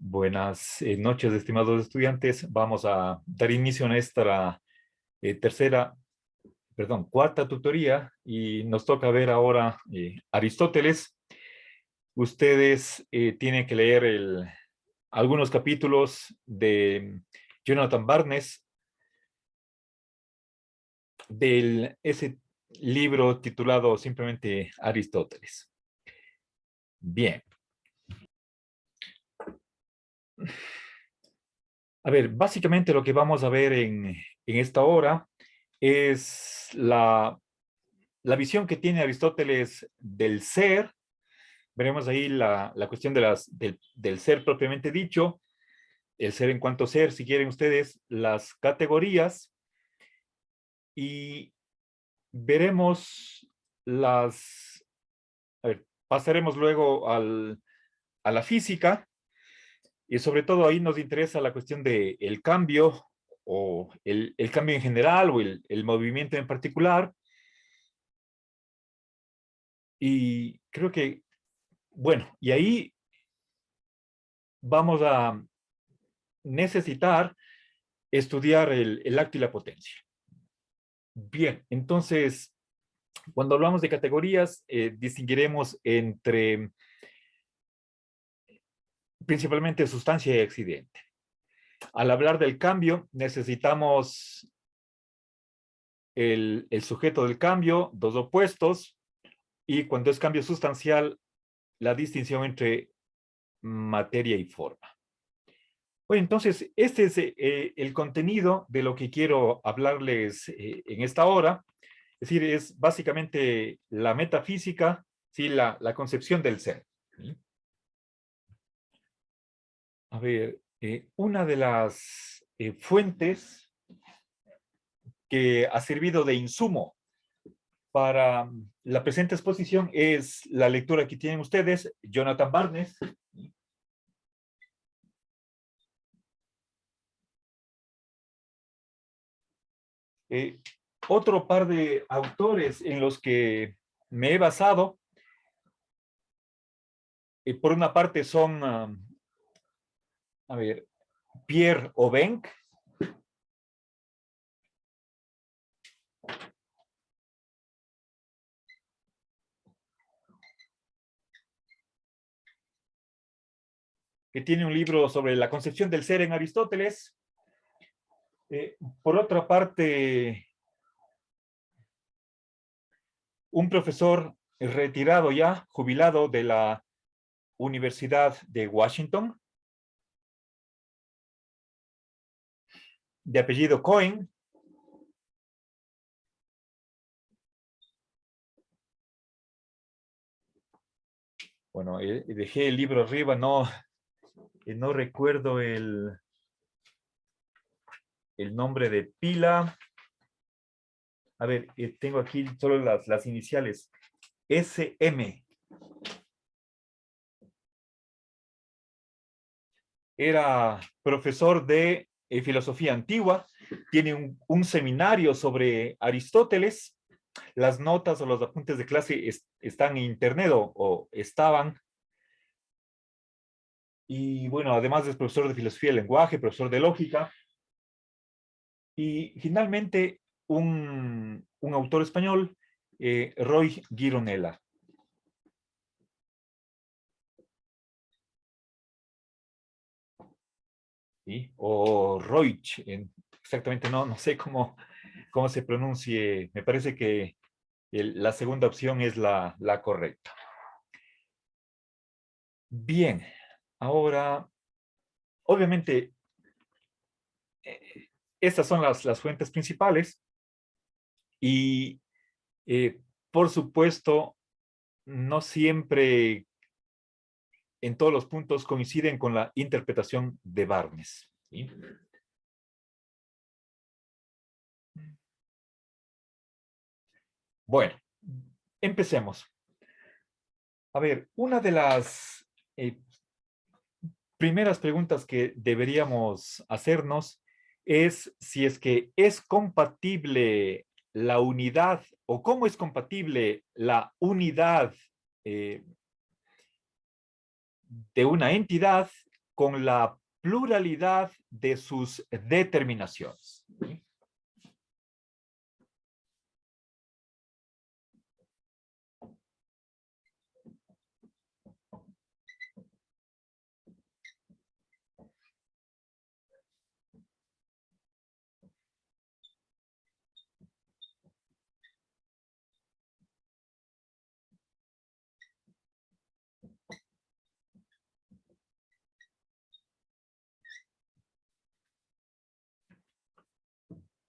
Buenas noches, estimados estudiantes. Vamos a dar inicio a nuestra cuarta tutoría y nos toca ver ahora Aristóteles. Ustedes tienen que leer algunos capítulos de Jonathan Barnes ese libro titulado simplemente Aristóteles. Bien. A ver, básicamente lo que vamos a ver en esta hora es la visión que tiene Aristóteles del ser. Veremos ahí la cuestión del ser propiamente dicho, el ser en cuanto ser, si quieren ustedes, las categorías, y veremos pasaremos luego a la física, y sobre todo ahí nos interesa la cuestión del cambio, o el cambio en general, o el movimiento en particular. Y creo que, bueno, y ahí vamos a necesitar estudiar el acto y la potencia. Bien, entonces, cuando hablamos de categorías, distinguiremos entre principalmente sustancia y accidente. Al hablar del cambio, necesitamos el sujeto del cambio, dos opuestos, y cuando es cambio sustancial, la distinción entre materia y forma. Bueno, entonces, este es el contenido de lo que quiero hablarles en esta hora. Es decir, es básicamente la metafísica, ¿sí? La concepción del ser. ¿Sí? A ver, una de las fuentes que ha servido de insumo para la presente exposición es la lectura que tienen ustedes, Jonathan Barnes. Otro par de autores en los que me he basado, por una parte son, a ver, Pierre Aubenc, que tiene un libro sobre la concepción del ser en Aristóteles. Por otra parte, un profesor retirado ya, jubilado de la Universidad de Washington, de apellido Cohen. Bueno, dejé el libro arriba, no recuerdo el nombre de pila. A ver, tengo aquí solo las iniciales. SM. Era profesor de filosofía antigua, tiene un seminario sobre Aristóteles. Las notas o los apuntes de clase están en internet o estaban. Y bueno, además es profesor de filosofía del lenguaje, profesor de lógica. Y finalmente, un autor español, Roy Gironella. ¿Sí? O Roig, exactamente no sé cómo se pronuncie. Me parece que la segunda opción es la correcta. Bien, ahora, obviamente, estas son las fuentes principales y, por supuesto, no siempre en todos los puntos coinciden con la interpretación de Barnes. ¿Sí? Bueno, empecemos. A ver, una de las primeras preguntas que deberíamos hacernos es si es que es compatible la unidad o cómo es compatible la unidad de una entidad con la pluralidad de sus determinaciones. ¿Sí?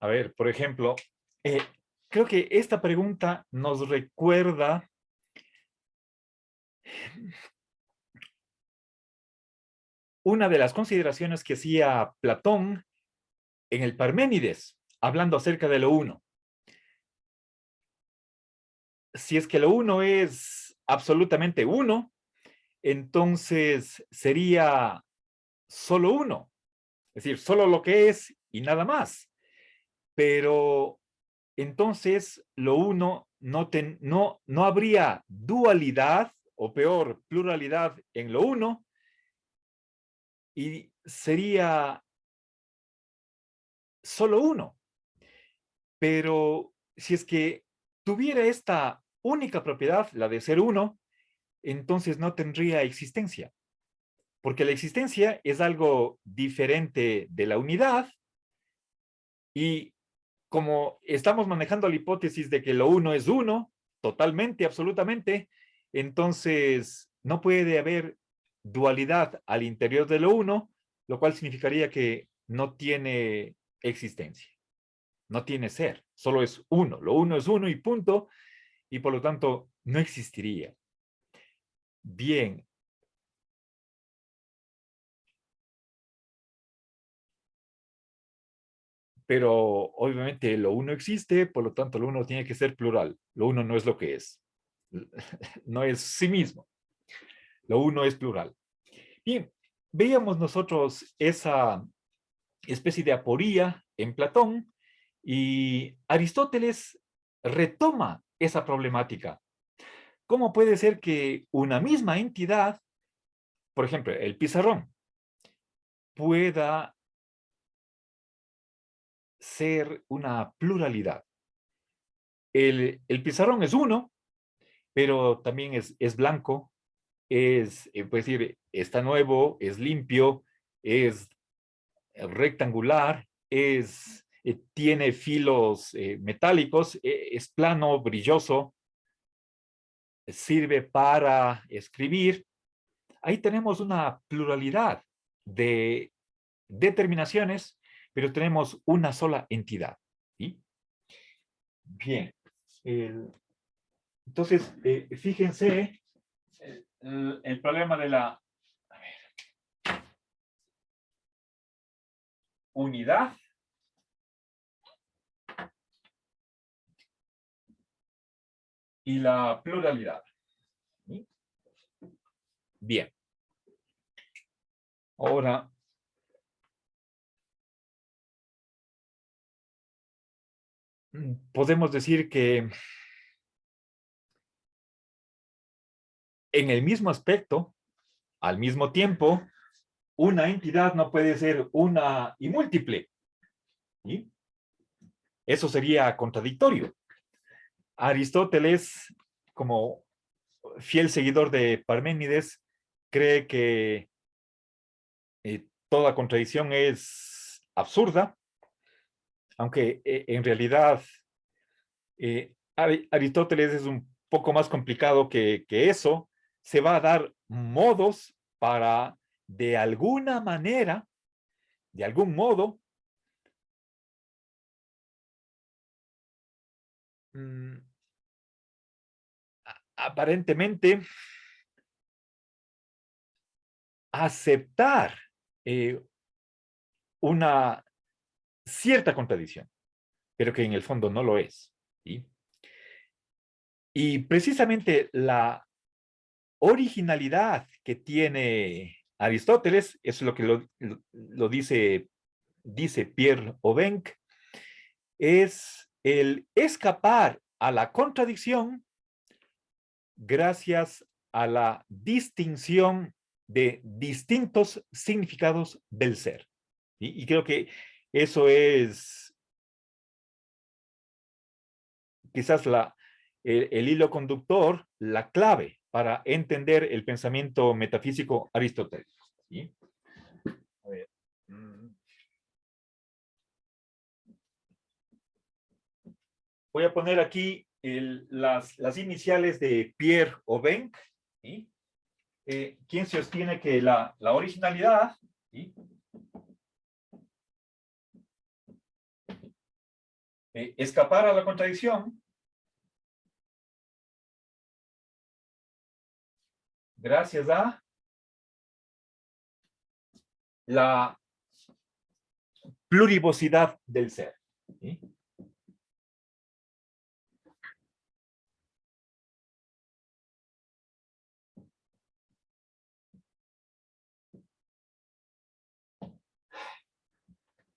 A ver, por ejemplo, eh, creo que esta pregunta nos recuerda una de las consideraciones que hacía Platón en el Parménides, hablando acerca de lo uno. Si es que lo uno es absolutamente uno, entonces sería solo uno, es decir, solo lo que es y nada más. Pero entonces lo uno no habría dualidad, o peor, pluralidad en lo uno, y sería solo uno. Pero si es que tuviera esta única propiedad, la de ser uno, entonces no tendría existencia, porque la existencia es algo diferente de la unidad, y como estamos manejando la hipótesis de que lo uno es uno, totalmente, absolutamente, entonces no puede haber dualidad al interior de lo uno, lo cual significaría que no tiene existencia, no tiene ser, solo es uno. Lo uno es uno y punto, y por lo tanto no existiría. Bien. Pero obviamente lo uno existe, por lo tanto lo uno tiene que ser plural. Lo uno no es lo que es. No es sí mismo. Lo uno es plural. Bien, veíamos nosotros esa especie de aporía en Platón, y Aristóteles retoma esa problemática. ¿Cómo puede ser que una misma entidad, por ejemplo, el pizarrón, pueda ser una pluralidad? El pizarrón es uno, pero también es blanco, puede decir, está nuevo, es limpio, es rectangular, tiene filos metálicos, es plano, brilloso, sirve para escribir. Ahí tenemos una pluralidad de determinaciones, pero tenemos una sola entidad. ¿Sí? Bien. Entonces, fíjense el problema de la unidad y la pluralidad. ¿Sí? Bien. Ahora, podemos decir que en el mismo aspecto, al mismo tiempo, una entidad no puede ser una y múltiple. ¿Sí? Eso sería contradictorio. Aristóteles, como fiel seguidor de Parménides, cree que toda contradicción es absurda, aunque en realidad Aristóteles es un poco más complicado que eso. Se va a dar modos para, de alguna manera, de algún modo, mmm, aparentemente aceptar eh, una cierta contradicción, pero que en el fondo no lo es. ¿Sí? Y precisamente la originalidad que tiene Aristóteles, eso es lo que lo dice Pierre Aubenc, es el escapar a la contradicción gracias a la distinción de distintos significados del ser. Y creo que eso es quizás el hilo conductor, la clave para entender el pensamiento metafísico aristotélico. ¿Sí? A ver. Voy a poner aquí las iniciales de Pierre Aubin, ¿sí? Quien sostiene que la originalidad, ¿sí? Escapar a la contradicción gracias a la plurivocidad del ser. ¿Sí?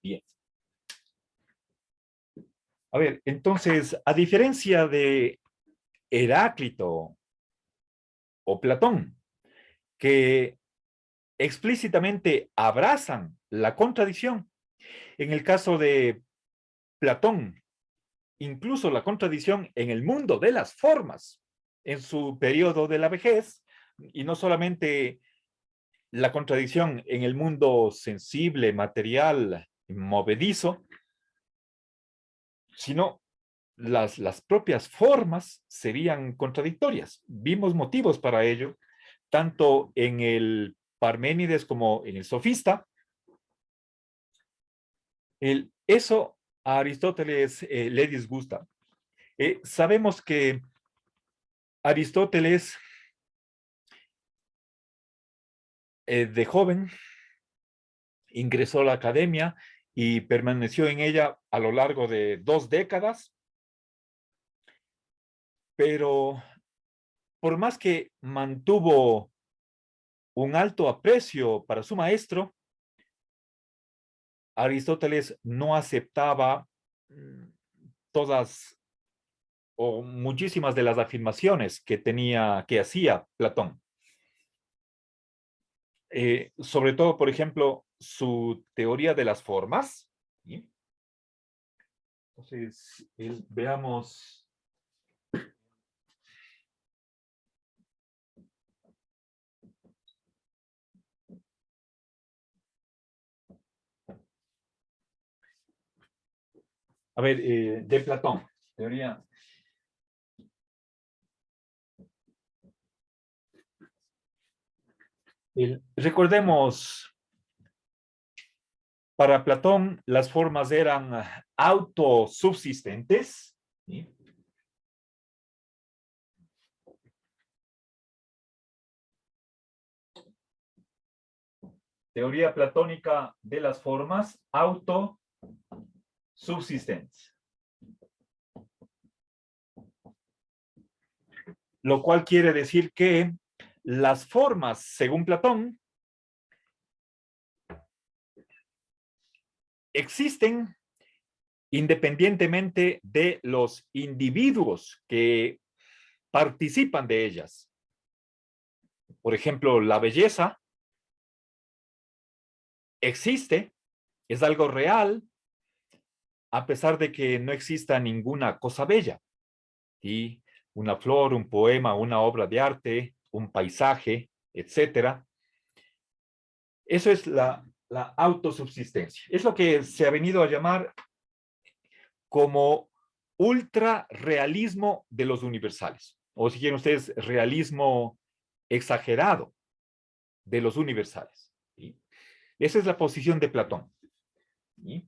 Bien. A ver, entonces, a diferencia de Heráclito o Platón, que explícitamente abrazan la contradicción, en el caso de Platón, incluso la contradicción en el mundo de las formas, en su periodo de la vejez, y no solamente la contradicción en el mundo sensible, material, movedizo, sino las propias formas serían contradictorias. Vimos motivos para ello, tanto en el Parménides como en el Sofista. Eso a Aristóteles le disgusta. Sabemos que Aristóteles, de joven, ingresó a la academia y permaneció en ella a lo largo de 2 décadas, pero por más que mantuvo un alto aprecio para su maestro, Aristóteles no aceptaba todas o muchísimas de las afirmaciones que hacía Platón. Sobre todo, por ejemplo, su teoría de las formas. ¿Sí? Entonces, veamos. A ver, de Platón, teoría. Recordemos, para Platón las formas eran autosubsistentes. ¿Sí? Teoría platónica de las formas autosubsistentes. Lo cual quiere decir que las formas, según Platón, existen independientemente de los individuos que participan de ellas. Por ejemplo, la belleza existe, es algo real, a pesar de que no exista ninguna cosa bella. ¿Sí? Una flor, un poema, una obra de arte, un paisaje, etcétera. Eso es la autosubsistencia. Es lo que se ha venido a llamar como ultrarrealismo de los universales. O si quieren ustedes, realismo exagerado de los universales. ¿Sí? Esa es la posición de Platón. ¿Sí?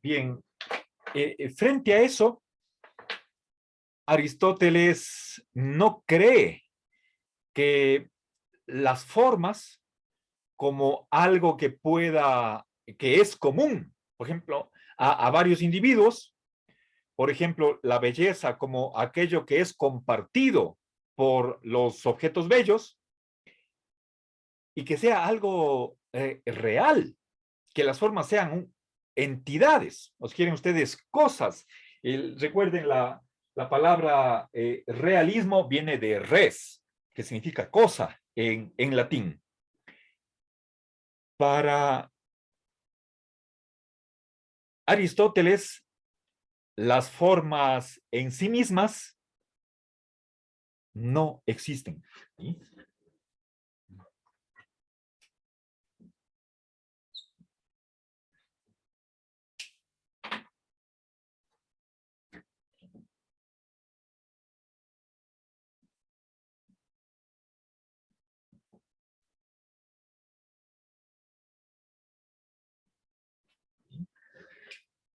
Bien, frente a eso, Aristóteles no cree que las formas como algo que es común, por ejemplo, a varios individuos, por ejemplo, la belleza como aquello que es compartido por los objetos bellos, y que sea algo real, que las formas sean entidades, o si quieren ustedes cosas. Recuerden la palabra realismo viene de res, que significa cosa en latín. Para Aristóteles, las formas en sí mismas no existen. ¿Sí?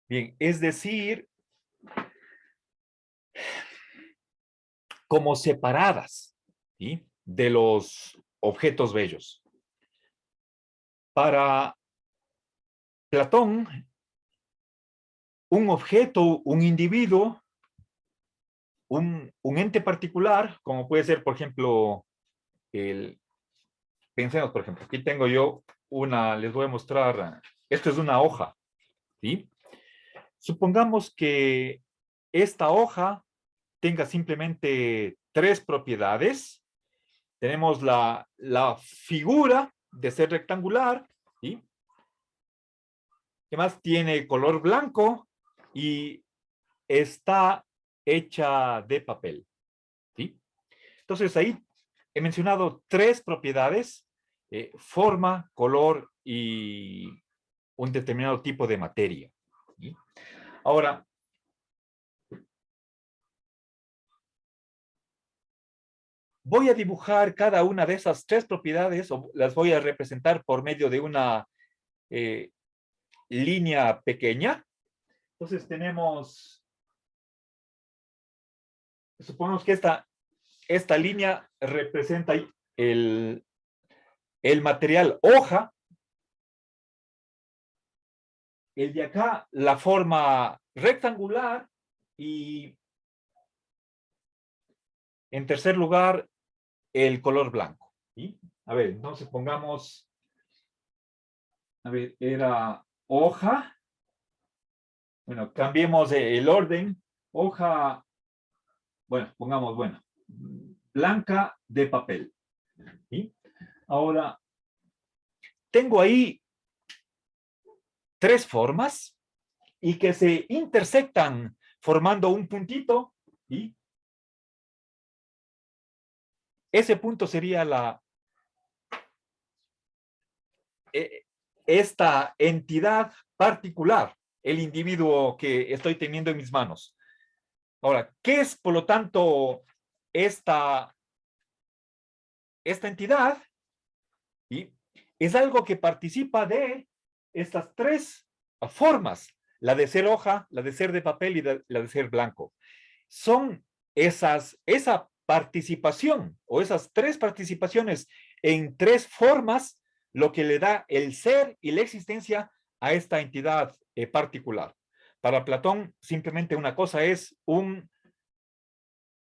Bien, es decir, como separadas, ¿sí?, de los objetos bellos. Para Platón, un objeto, un individuo, un ente particular, como puede ser, por ejemplo, pensemos, por ejemplo, aquí tengo yo les voy a mostrar, esto es una hoja, ¿sí? Supongamos que esta hoja tenga simplemente tres propiedades. Tenemos la figura de ser rectangular, ¿sí? ¿Qué más? Tiene color blanco y está hecha de papel, ¿sí? Entonces ahí he mencionado tres propiedades: forma, color y un determinado tipo de materia, ¿sí? Ahora, voy a dibujar cada una de esas tres propiedades, o las voy a representar por medio de una eh, línea pequeña. Entonces supongamos que esta línea representa el, el material hoja, el de acá la forma rectangular y en tercer lugar el color blanco, ¿sí? A ver, entonces pongamos, a ver, era hoja, bueno, cambiemos el orden, hoja, bueno, pongamos, bueno, blanca de papel, ¿sí? Ahora, tengo ahí tres formas y que se intersectan formando un puntito, y ese punto sería esta entidad particular, el individuo que estoy teniendo en mis manos. Ahora, ¿qué es, por lo tanto, esta entidad? ¿Sí? Es algo que participa de estas tres formas: la de ser hoja, la de ser de papel y la de ser blanco. Son esa participación o esas tres participaciones en tres formas lo que le da el ser y la existencia a esta entidad particular. Para Platón, simplemente una cosa es un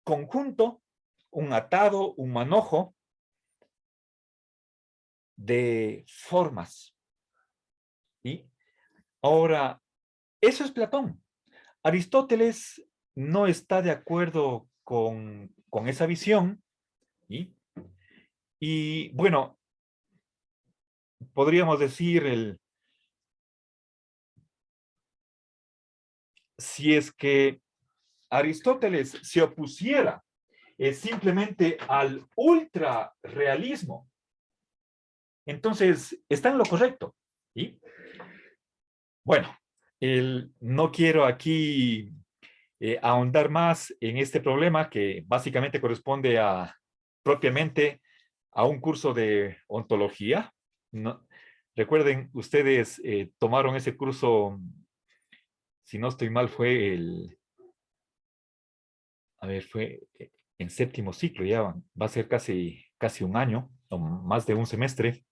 conjunto, un atado, un manojo de formas. ¿Sí? Ahora, eso es Platón. Aristóteles no está de acuerdo con esa visión, ¿sí? Y bueno, podríamos decir, si es que Aristóteles se opusiera simplemente al ultrarrealismo, entonces está en lo correcto, ¿sí? Bueno, no quiero aquí ahondar más en este problema que básicamente corresponde propiamente a un curso de ontología. No, recuerden, ustedes tomaron ese curso, si no estoy mal, fue en séptimo ciclo, ya va a ser casi un año, o más de un semestre,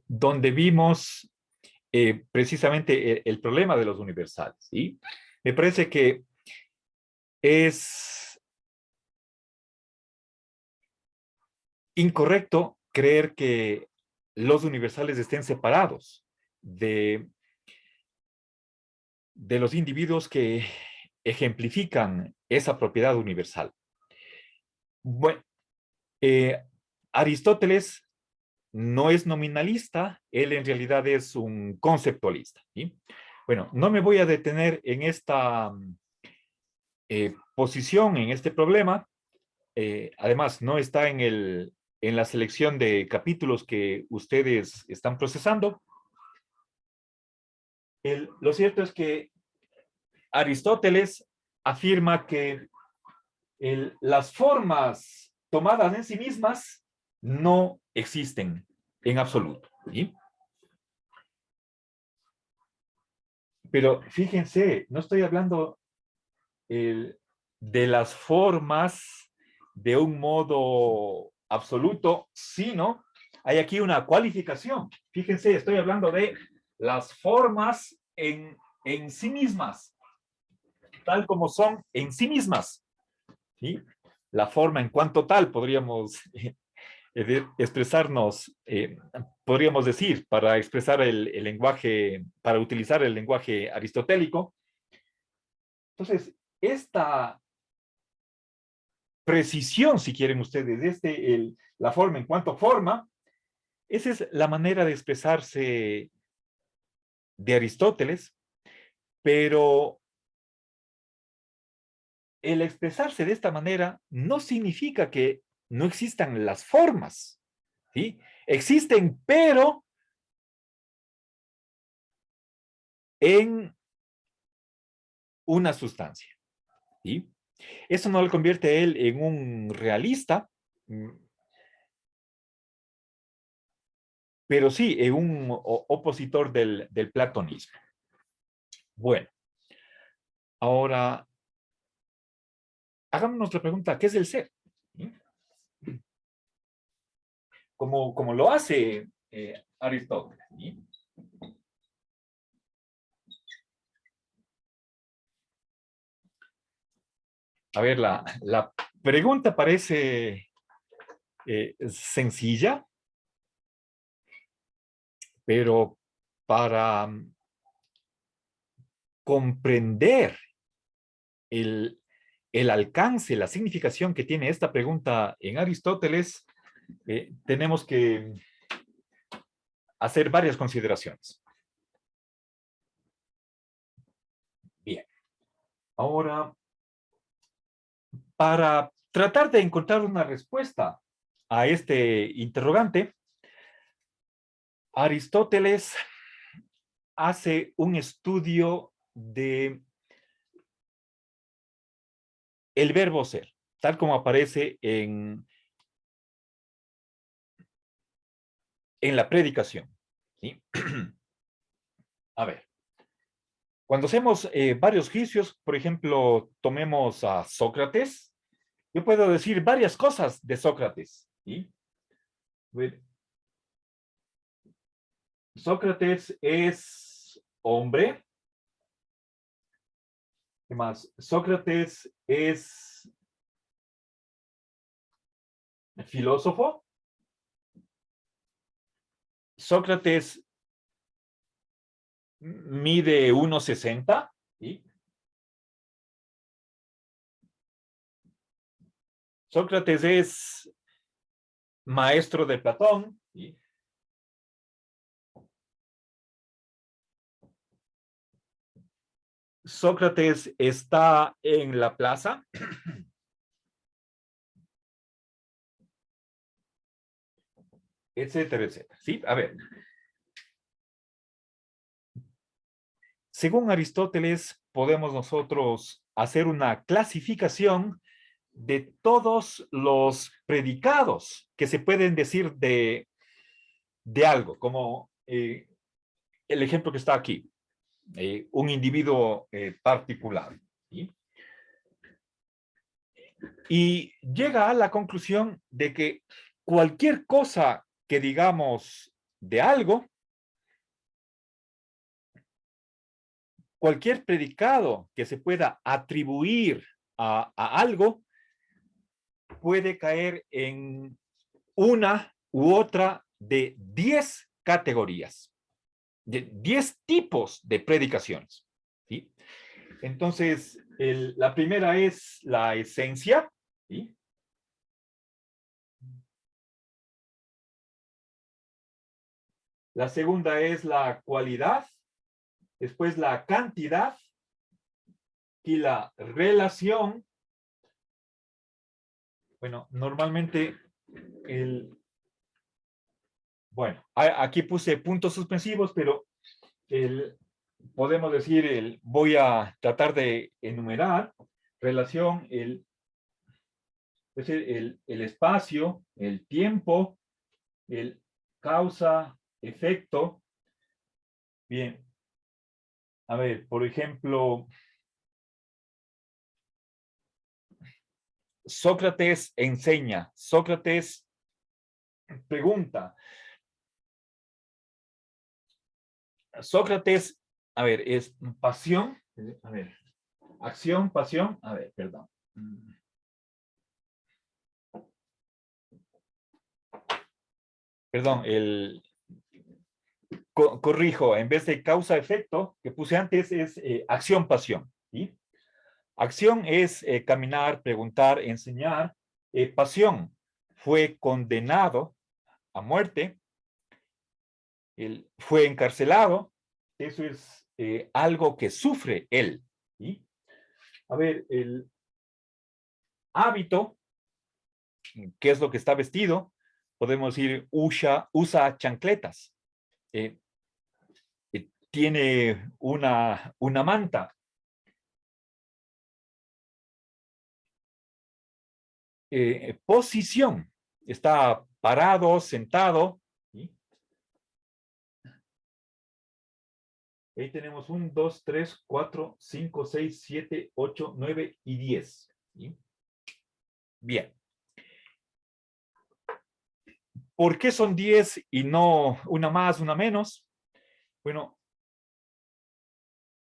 donde vimos precisamente el problema de los universales, ¿sí? Me parece que es incorrecto creer que los universales estén separados de los individuos que ejemplifican esa propiedad universal. Bueno, Aristóteles no es nominalista, él en realidad es un conceptualista. ¿Sí? Bueno, no me voy a detener en esta posición, en este problema. Además, no está en la selección de capítulos que ustedes están procesando. Lo cierto es que Aristóteles afirma que las formas tomadas en sí mismas no existen en absoluto. ¿Sí? Pero fíjense, no estoy hablando de las formas de un modo absoluto, sino hay aquí una cualificación. Fíjense, estoy hablando de las formas en sí mismas, tal como son en sí mismas. ¿Sí? La forma en cuanto tal, podríamos expresarnos, podríamos decir, para expresar el lenguaje, para utilizar el lenguaje aristotélico. Entonces, esta precisión, si quieren ustedes, la forma en cuanto forma, esa es la manera de expresarse de Aristóteles, pero el expresarse de esta manera no significa que no existan las formas, ¿sí? Existen, pero en una sustancia, ¿sí? Eso no lo convierte a él en un realista, pero sí en un opositor del platonismo. Bueno, ahora hagámonos la pregunta, ¿qué es el ser? ¿Sí? Como lo hace Aristóteles. ¿Sí? A ver, la pregunta parece sencilla, pero para comprender el, el alcance, la significación que tiene esta pregunta en Aristóteles, tenemos que hacer varias consideraciones. Bien, ahora, para tratar de encontrar una respuesta a este interrogante, Aristóteles hace un estudio de el verbo ser, tal como aparece en la predicación. ¿Sí? A ver, cuando hacemos varios juicios, por ejemplo, tomemos a Sócrates, yo puedo decir varias cosas de Sócrates. ¿Sí? Sócrates es hombre. ¿Qué más? Sócrates es filósofo. Sócrates mide 1,60. ¿Sí? Sócrates es maestro de Platón. ¿Sí? Sócrates está en la plaza. Etcétera, etcétera. ¿Sí? A ver. Según Aristóteles, podemos nosotros hacer una clasificación de todos los predicados que se pueden decir de algo, como el ejemplo que está aquí, un individuo particular. ¿Sí? Y llega a la conclusión de que cualquier cosa que digamos de algo, cualquier predicado que se pueda atribuir a algo, puede caer en una u otra de 10 categorías, de 10 tipos de predicaciones. ¿Sí? Entonces, la primera es la esencia. ¿Sí? La segunda es la cualidad, después la cantidad y la relación. Bueno, normalmente bueno, aquí puse puntos suspensivos, pero podemos decir, voy a tratar de enumerar relación, es decir, el espacio, el tiempo, el causa, efecto. Bien, a ver, por ejemplo, Sócrates enseña, Sócrates pregunta. Sócrates, a ver, es pasión, a ver, acción, pasión, a ver, perdón. Perdón, corrijo, en vez de causa-efecto que puse antes es acción-pasión. ¿Sí? Acción es caminar, preguntar, enseñar. Pasión fue condenado a muerte, fue encarcelado. Eso es algo que sufre él. ¿Sí? A ver, el hábito, ¿qué es lo que está vestido? Podemos decir, usa chancletas. Tiene una manta. Posición. Está parado, sentado. ¿Sí? Ahí tenemos 1, 2, 3, 4, 5, 6, 7, 8, 9 y 10. ¿Sí? Bien. ¿Por qué son 10 y no una más, una menos? Bueno,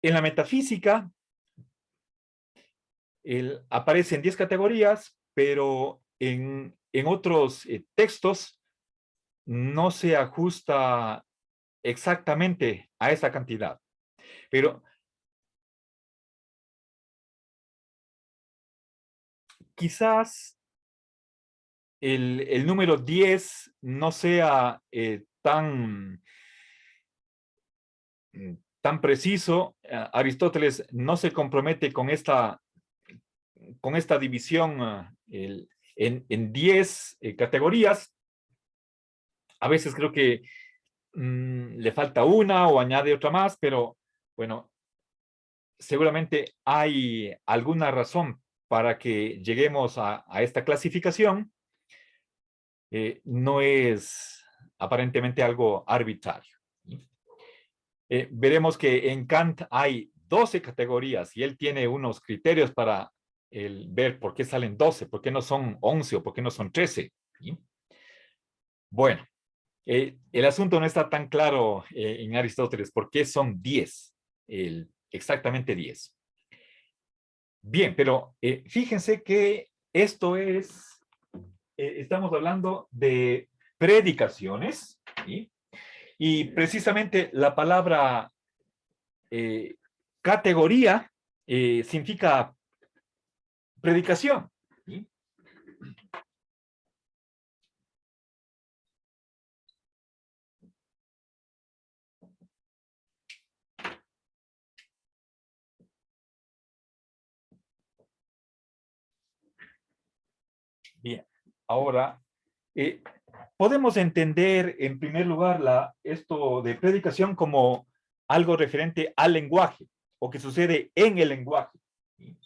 en la metafísica aparecen 10 categorías, pero en otros textos no se ajusta exactamente a esa cantidad. Pero quizás el número 10 no sea tan preciso. Aristóteles no se compromete con esta división en 10 categorías. A veces creo que le falta una o añade otra más, pero bueno, seguramente hay alguna razón para que lleguemos a esta clasificación. No es aparentemente algo arbitrario. Veremos que en Kant hay 12 categorías y él tiene unos criterios para ver por qué salen 12, por qué no son 11 o por qué no son 13. ¿Sí? Bueno, el asunto no está tan claro en Aristóteles, por qué son 10, exactamente 10. Bien, pero fíjense que esto estamos hablando de predicaciones, ¿sí? Y precisamente la palabra categoría significa predicación. ¿Sí? Bien, ahora podemos entender en primer lugar esto de predicación como algo referente al lenguaje o que sucede en el lenguaje. ¿Sí?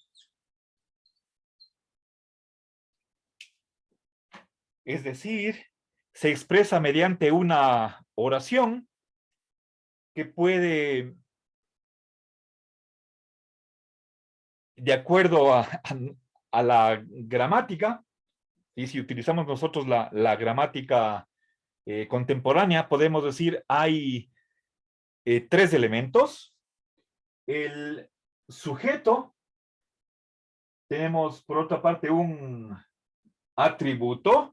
Es decir, se expresa mediante una oración que puede, de acuerdo a la gramática, y si utilizamos nosotros la gramática contemporánea, podemos decir hay 3 elementos. El sujeto, tenemos por otra parte un atributo,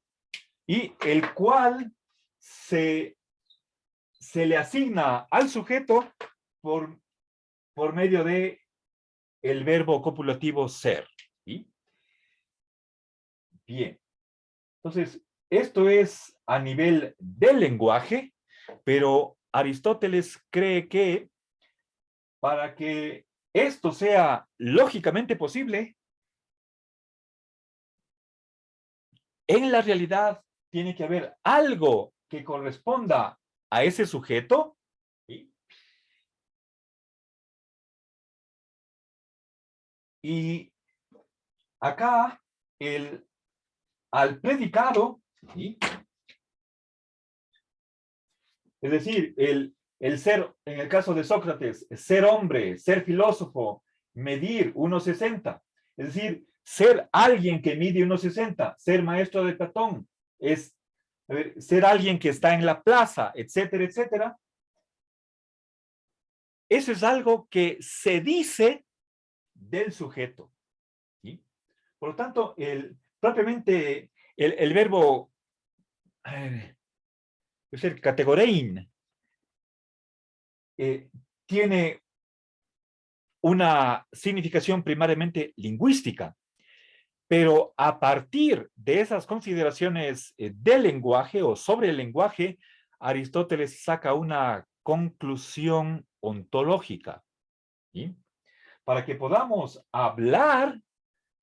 y el cual se le asigna al sujeto por medio de el verbo copulativo ser. ¿Sí? Bien. Entonces, esto es a nivel del lenguaje, pero Aristóteles cree que para que esto sea lógicamente posible, en la realidad tiene que haber algo que corresponda a ese sujeto. ¿Sí? Y acá al predicado, ¿sí? Es decir, el ser, en el caso de Sócrates, ser hombre, ser filósofo, medir 1,60, es decir, ser alguien que mide 1,60, ser maestro de Platón, es ser alguien que está en la plaza, etcétera, etcétera. Eso es algo que se dice del sujeto. ¿Sí? Por lo tanto, propiamente el verbo categorein tiene una significación primariamente lingüística, pero a partir de esas consideraciones del lenguaje o sobre el lenguaje, Aristóteles saca una conclusión ontológica. ¿Sí? Para que podamos hablar,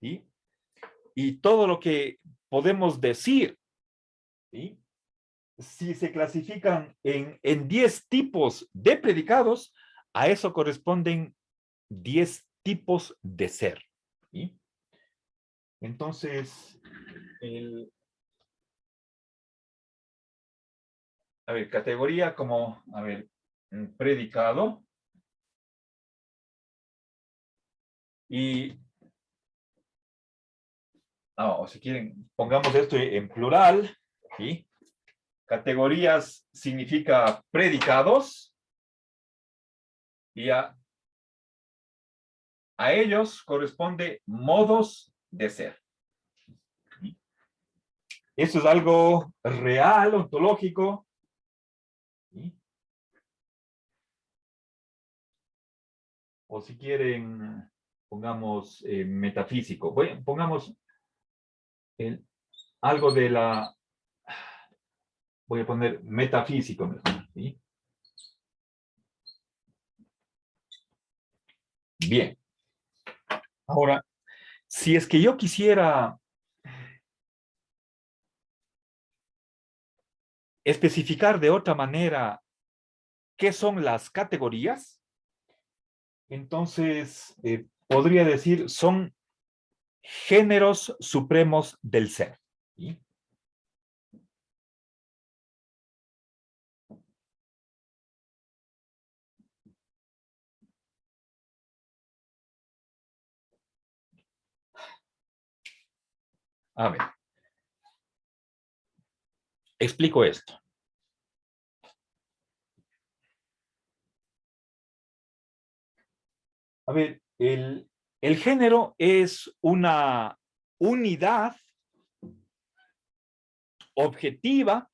¿sí? Y todo lo que podemos decir, ¿sí? Si se clasifican en 10 tipos de predicados, a eso corresponden 10 tipos de ser. ¿Sí? Entonces, a ver, categoría como, a ver, predicado. Y, o si quieren, pongamos esto en plural. ¿Sí? Categorías significa predicados. Y a ellos corresponde modos de ser. ¿Sí? Eso es algo real, ontológico. ¿Sí? O si quieren, pongamos metafísico. Pongamos algo de la... Voy a poner metafísico mejor. ¿Sí? Bien. Ahora, si es que yo quisiera especificar de otra manera qué son las categorías, entonces podría decir son géneros supremos del ser. ¿Sí? A ver, explico esto. A ver, el género es una unidad objetiva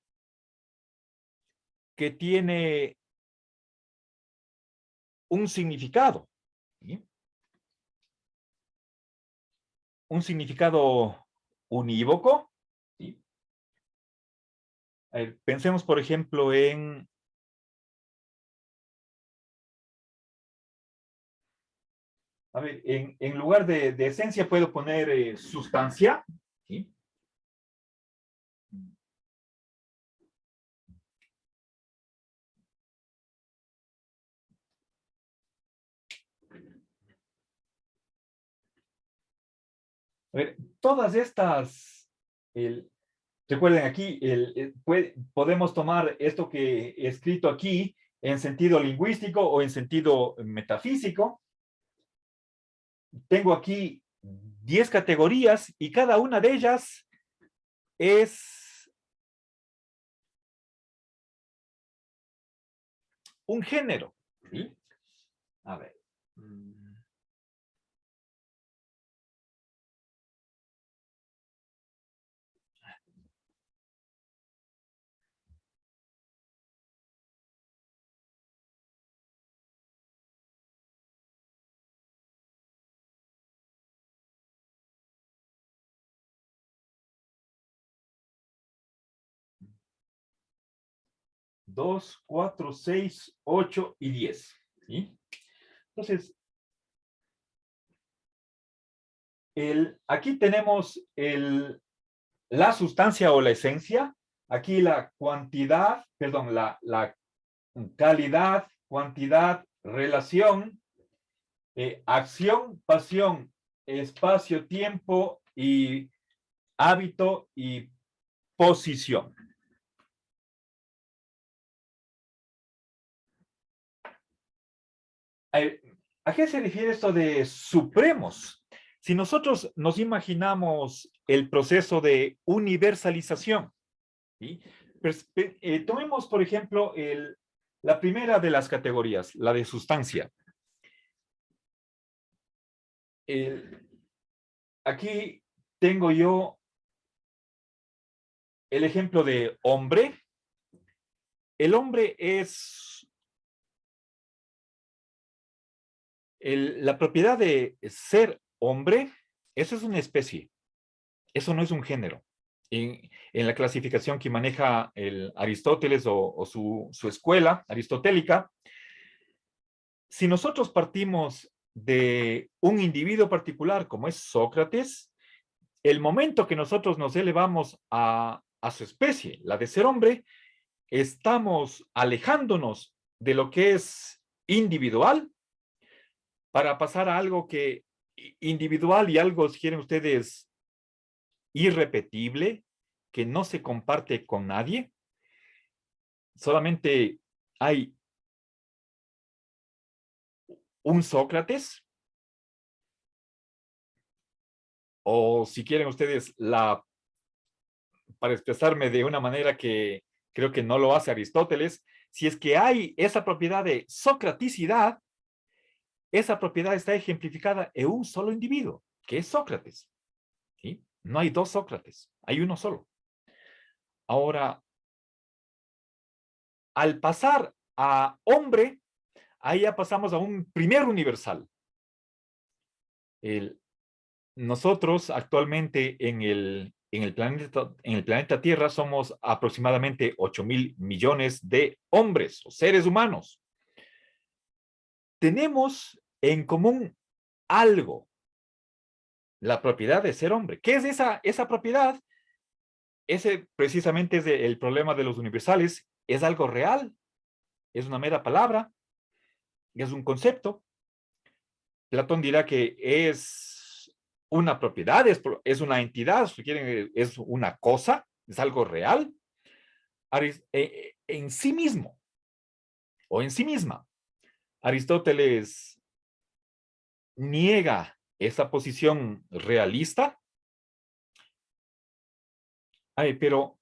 que tiene un significado. ¿Sí? Un significado unívoco. ¿Sí? A ver, pensemos, por ejemplo, a ver, en lugar de esencia puedo poner sustancia. ¿Sí? A ver, todas estas, recuerden aquí, podemos tomar esto que he escrito aquí en sentido lingüístico o en sentido metafísico. Tengo aquí 10 categorías y cada una de ellas es un género. ¿Sí? A ver. 2, 4, 6, 8 y 10. ¿Sí? Entonces, aquí tenemos la sustancia o la esencia. Aquí la cantidad, perdón, la calidad, cuantidad, relación, acción, pasión, espacio, tiempo y hábito y posición. ¿A qué se refiere esto de supremos? Si nosotros nos imaginamos el proceso de universalización, ¿sí? Pues, tomemos, por ejemplo, la primera de las categorías, la de sustancia. Aquí tengo yo el ejemplo de hombre. El hombre es la propiedad de ser hombre. Eso es una especie. Eso no es un género. En la clasificación que maneja el Aristóteles o su escuela aristotélica, si nosotros partimos de un individuo particular como es Sócrates, el momento que nosotros nos elevamos a su especie, la de ser hombre, estamos alejándonos de lo que es individual para pasar a algo que individual y algo, si quieren ustedes, irrepetible, que no se comparte con nadie. Solamente hay un Sócrates, o si quieren ustedes, para expresarme de una manera que creo que no lo hace Aristóteles, si es que hay esa propiedad de socraticidad, esa propiedad está ejemplificada en un solo individuo, que es Sócrates. ¿Sí? No hay dos Sócrates, hay uno solo. Ahora, al pasar a hombre, ahí ya pasamos a un primer universal. Nosotros actualmente en el planeta Tierra somos aproximadamente 8.000 millones de hombres o seres humanos. Tenemos en común algo, la propiedad de ser hombre. ¿Qué es esa propiedad? Ese precisamente es el problema de los universales. ¿Es algo real? ¿Es una mera palabra? ¿Es un concepto? Platón dirá que es una propiedad, es una entidad, si quieren, es una cosa, es algo real. En sí mismo o en sí misma, Aristóteles niega esa posición realista. Pero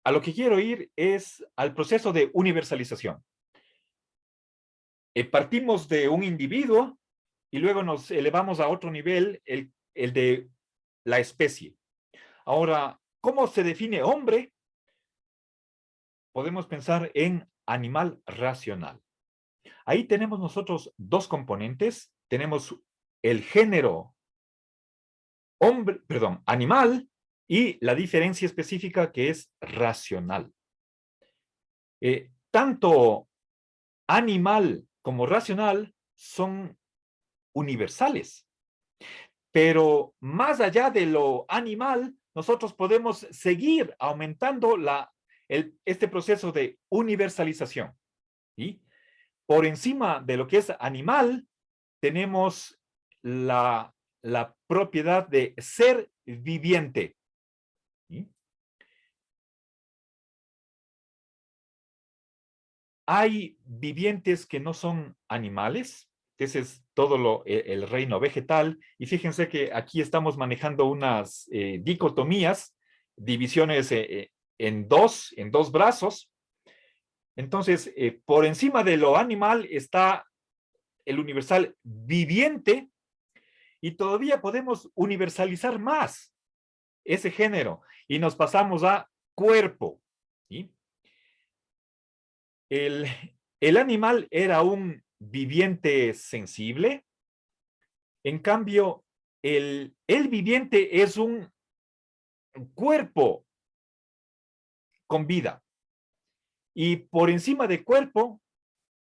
a lo que quiero ir es al proceso de universalización. Partimos de un individuo y luego nos elevamos a otro nivel, el de la especie. Ahora, ¿cómo se define hombre? Podemos pensar en animal racional. Ahí tenemos nosotros dos componentes. Tenemos el género hombre, perdón, animal y la diferencia específica que es racional. Tanto animal como racional son universales, pero más allá de lo animal, nosotros podemos seguir aumentando este proceso de universalización. ¿Sí? Por encima de lo que es animal, tenemos la propiedad de ser viviente. ¿Sí? Hay vivientes que no son animales, ese es todo el reino vegetal, y fíjense que aquí estamos manejando unas dicotomías, divisiones en dos brazos. Entonces, por encima de lo animal está el universal viviente, y todavía podemos universalizar más ese género, y nos pasamos a cuerpo. ¿Sí? El, el animal era un viviente sensible, en cambio, el viviente es un cuerpo con vida. Y por encima de cuerpo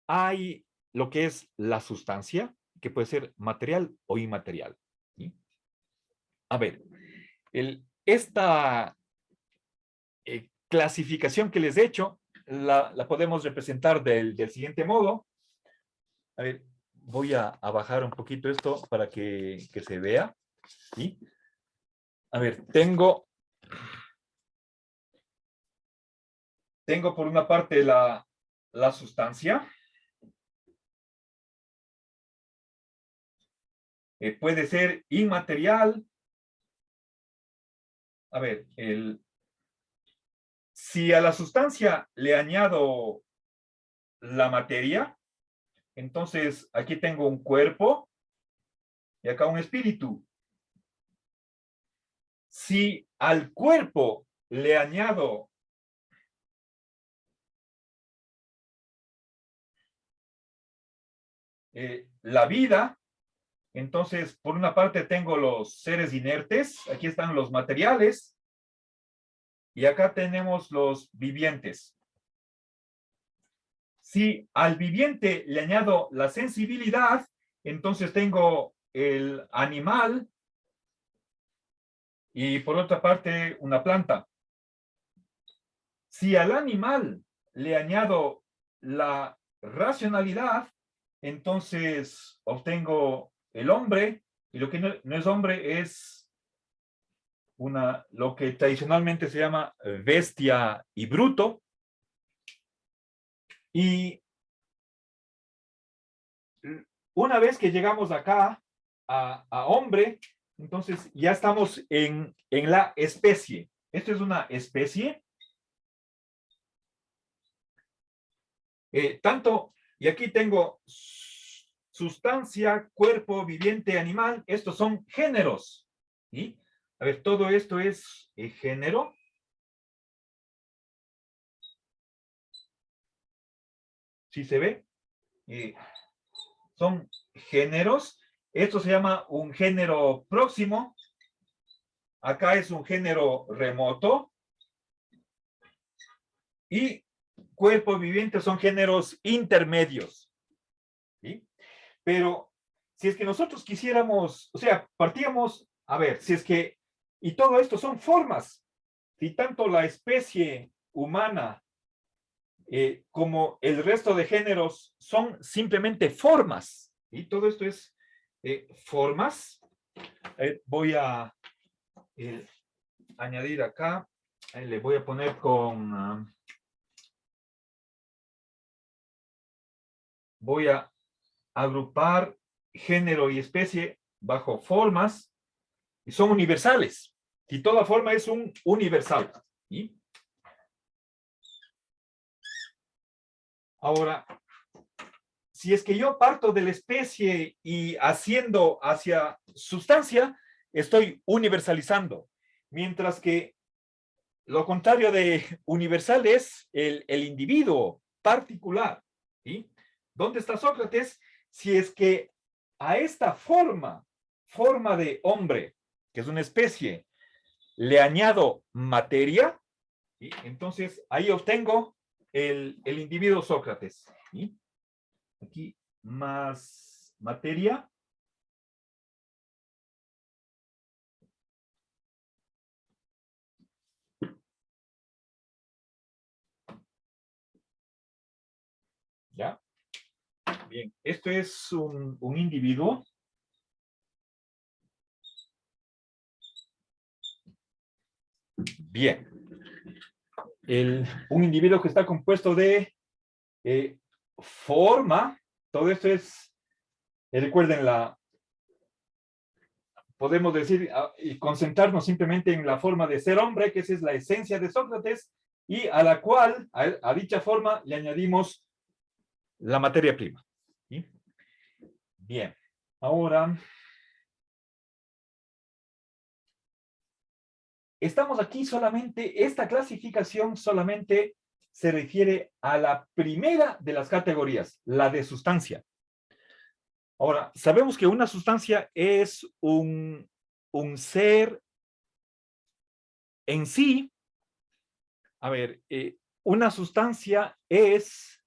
hay lo que es la sustancia, que puede ser material o inmaterial. ¿Sí? A ver, esta clasificación que les he hecho, la podemos representar del siguiente modo. A ver, voy a bajar un poquito esto para que se vea. ¿Sí? A ver, tengo por una parte la sustancia. Puede ser inmaterial. A ver, si a la sustancia le añado la materia, entonces aquí tengo un cuerpo y acá un espíritu. Si al cuerpo le añado la vida, entonces por una parte tengo los seres inertes, aquí están los materiales, y acá tenemos los vivientes. Si al viviente le añado la sensibilidad, entonces tengo el animal y por otra parte una planta. Si al animal le añado la racionalidad, entonces obtengo el hombre, y lo que no es hombre es lo que tradicionalmente se llama bestia y bruto. Y una vez que llegamos acá a hombre, entonces ya estamos en la especie. Esto es una especie. Y aquí tengo sustancia, cuerpo, viviente, animal. Estos son géneros. ¿Sí? A ver, todo esto es género. ¿Sí se ve? Son géneros. Esto se llama un género próximo. Acá es un género remoto. Y cuerpo viviente son géneros intermedios. ¿Sí? Pero si es que nosotros quisiéramos, o sea, partíamos, a ver, si es que, y todo esto son formas, y tanto la especie humana como el resto de géneros son simplemente formas, y todo esto es formas. Voy a añadir acá, le voy a poner con, voy a agrupar género y especie bajo formas, y son universales, y toda forma es un universal. ¿Sí? Ahora, si es que yo parto de la especie y haciendo hacia sustancia, estoy universalizando, mientras que lo contrario de universal es el individuo particular. ¿Sí? ¿Dónde está Sócrates? Si es que a esta forma de hombre, que es una especie, le añado materia, ¿sí? Entonces ahí obtengo el individuo Sócrates. ¿Sí? Aquí más materia. ¿Ya? Bien, esto es un individuo. Bien. Un individuo que está compuesto de forma. Todo esto es, recuerden, podemos decir y concentrarnos simplemente en la forma de ser hombre, que esa es la esencia de Sócrates, y a la cual, a dicha forma, le añadimos la materia prima. ¿Sí? Bien, ahora estamos aquí solamente, esta clasificación solamente se refiere a la primera de las categorías, la de sustancia. Ahora, sabemos que una sustancia es un ser en sí. A ver, una sustancia es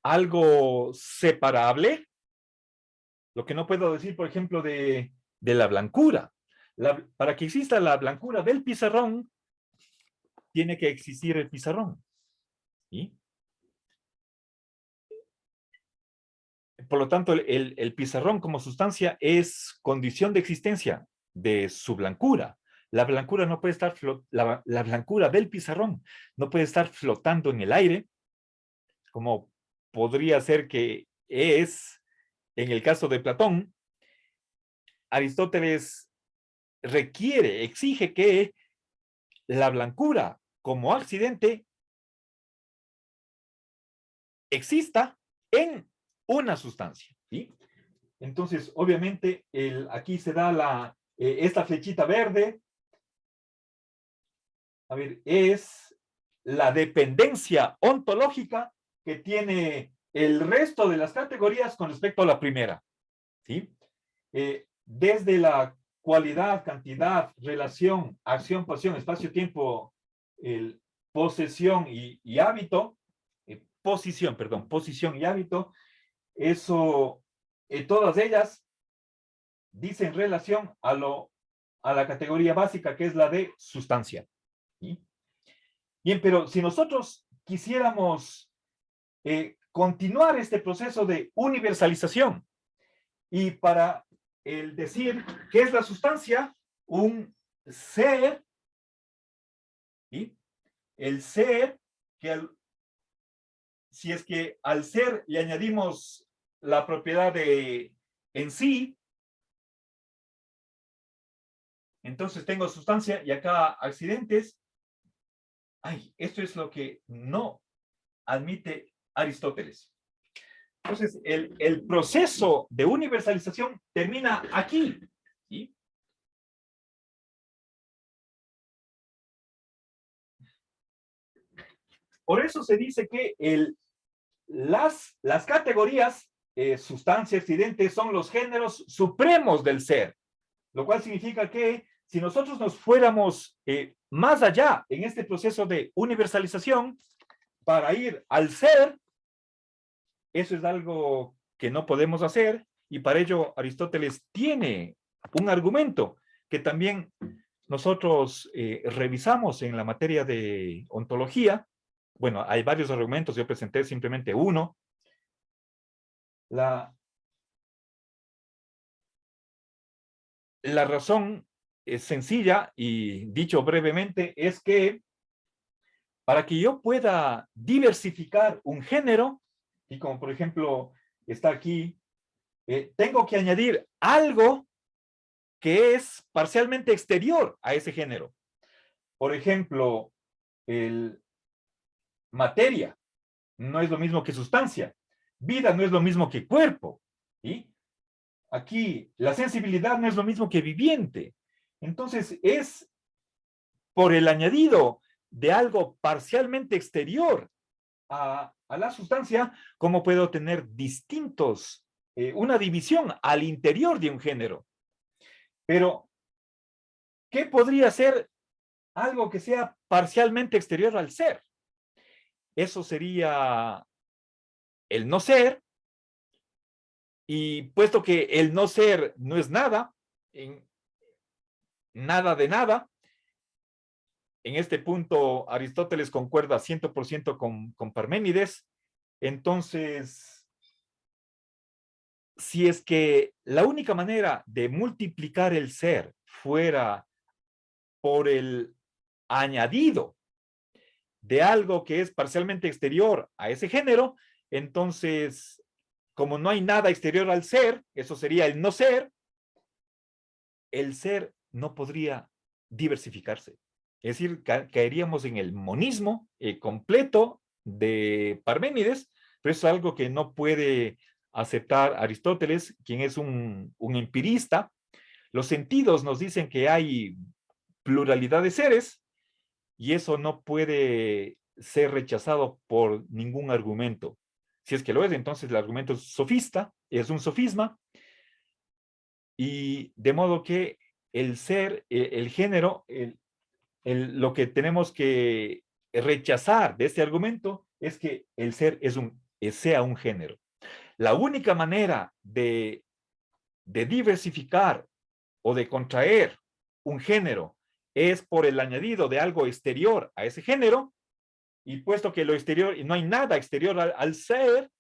algo separable, lo que no puedo decir, por ejemplo, de la blancura. Para que exista la blancura del pizarrón, tiene que existir el pizarrón. ¿Sí? Por lo tanto, el pizarrón como sustancia es condición de existencia de su blancura. La blancura no puede estar, la blancura del pizarrón no puede estar flotando en el aire, como podría ser que es en el caso de Platón. Aristóteles requiere, exige que la blancura como accidente exista en una sustancia. ¿Sí? Entonces, obviamente, aquí se da esta flechita verde. A ver, es la dependencia ontológica que tiene el resto de las categorías con respecto a la primera. ¿Sí? Desde la cualidad, cantidad, relación, acción, pasión, espacio-tiempo, posesión y hábito, posición y hábito, eso, todas ellas dicen relación a la categoría básica que es la de sustancia. ¿Sí? Bien, pero si nosotros quisiéramos continuar este proceso de universalización y para el decir qué es la sustancia, un ser, ¿sí? El ser, si es que al ser le añadimos la propiedad de en sí, entonces tengo sustancia y acá accidentes. Ay, esto es lo que no admite Aristóteles. Entonces, el proceso de universalización termina aquí. ¿Sí? Por eso se dice que las categorías, sustancia, accidente, son los géneros supremos del ser, lo cual significa que si nosotros nos fuéramos más allá en este proceso de universalización para ir al ser, eso es algo que no podemos hacer y para ello Aristóteles tiene un argumento que también nosotros revisamos en la materia de ontología. Bueno, hay varios argumentos, yo presenté simplemente uno. La razón es sencilla y dicho brevemente es que para que yo pueda diversificar un género, y como por ejemplo está aquí, tengo que añadir algo que es parcialmente exterior a ese género. Por ejemplo, el materia no es lo mismo que sustancia. Vida no es lo mismo que cuerpo. ¿Sí? Aquí, la sensibilidad no es lo mismo que viviente. Entonces, es por el añadido de algo parcialmente exterior a la sustancia, cómo puedo tener distintos, una división al interior de un género. Pero, ¿qué podría ser algo que sea parcialmente exterior al ser? Eso sería el no ser, y puesto que el no ser no es nada, en nada de nada, en este punto Aristóteles concuerda 100% con Parménides. Entonces, si es que la única manera de multiplicar el ser fuera por el añadido de algo que es parcialmente exterior a ese género, entonces, como no hay nada exterior al ser, eso sería el no ser, el ser no podría diversificarse. Es decir, caeríamos en el monismo completo de Parménides, pero eso es algo que no puede aceptar Aristóteles, quien es un empirista. Los sentidos nos dicen que hay pluralidad de seres y eso no puede ser rechazado por ningún argumento. Si es que lo es, entonces el argumento es sofista, es un sofisma, y de modo que el ser, el género, lo que tenemos que rechazar de este argumento es que el ser sea un género. La única manera de diversificar o de contraer un género es por el añadido de algo exterior a ese género, y puesto que lo exterior, no hay nada exterior al ser,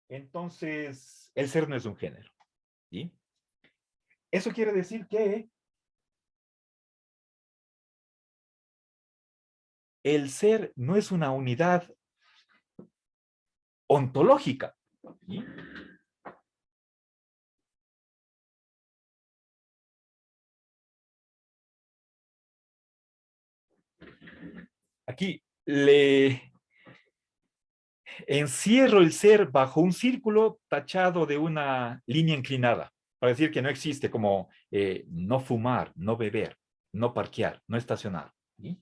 entonces el ser no es un género. ¿Sí? Eso quiere decir que el ser no es una unidad ontológica. ¿Sí? Aquí le encierro el ser bajo un círculo tachado de una línea inclinada, para decir que no existe, como no fumar, no beber, no parquear, no estacionar. ¿Sí?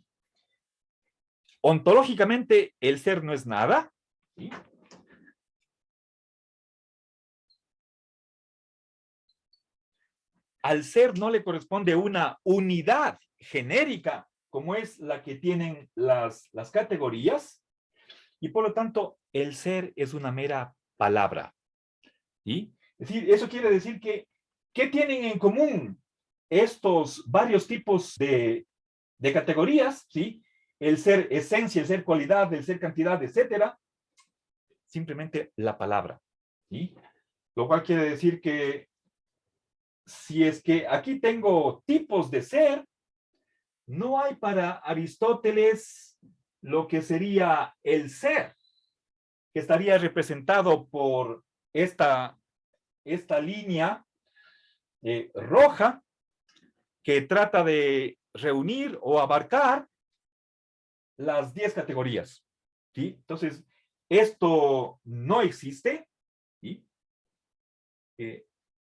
Ontológicamente, el ser no es nada. ¿Sí? Al ser no le corresponde una unidad genérica, como es la que tienen las categorías, y por lo tanto, el ser es una mera palabra. ¿Sí? Es decir, eso quiere decir que, ¿qué tienen en común estos varios tipos de categorías? ¿Sí? El ser esencia, el ser cualidad, el ser cantidad, etcétera. Simplemente la palabra. ¿Sí? Lo cual quiere decir que si es que aquí tengo tipos de ser, no hay para Aristóteles lo que sería el ser, que estaría representado por esta línea roja, que trata de reunir o abarcar las 10 categorías. ¿Sí? Entonces, esto no existe. ¿Sí?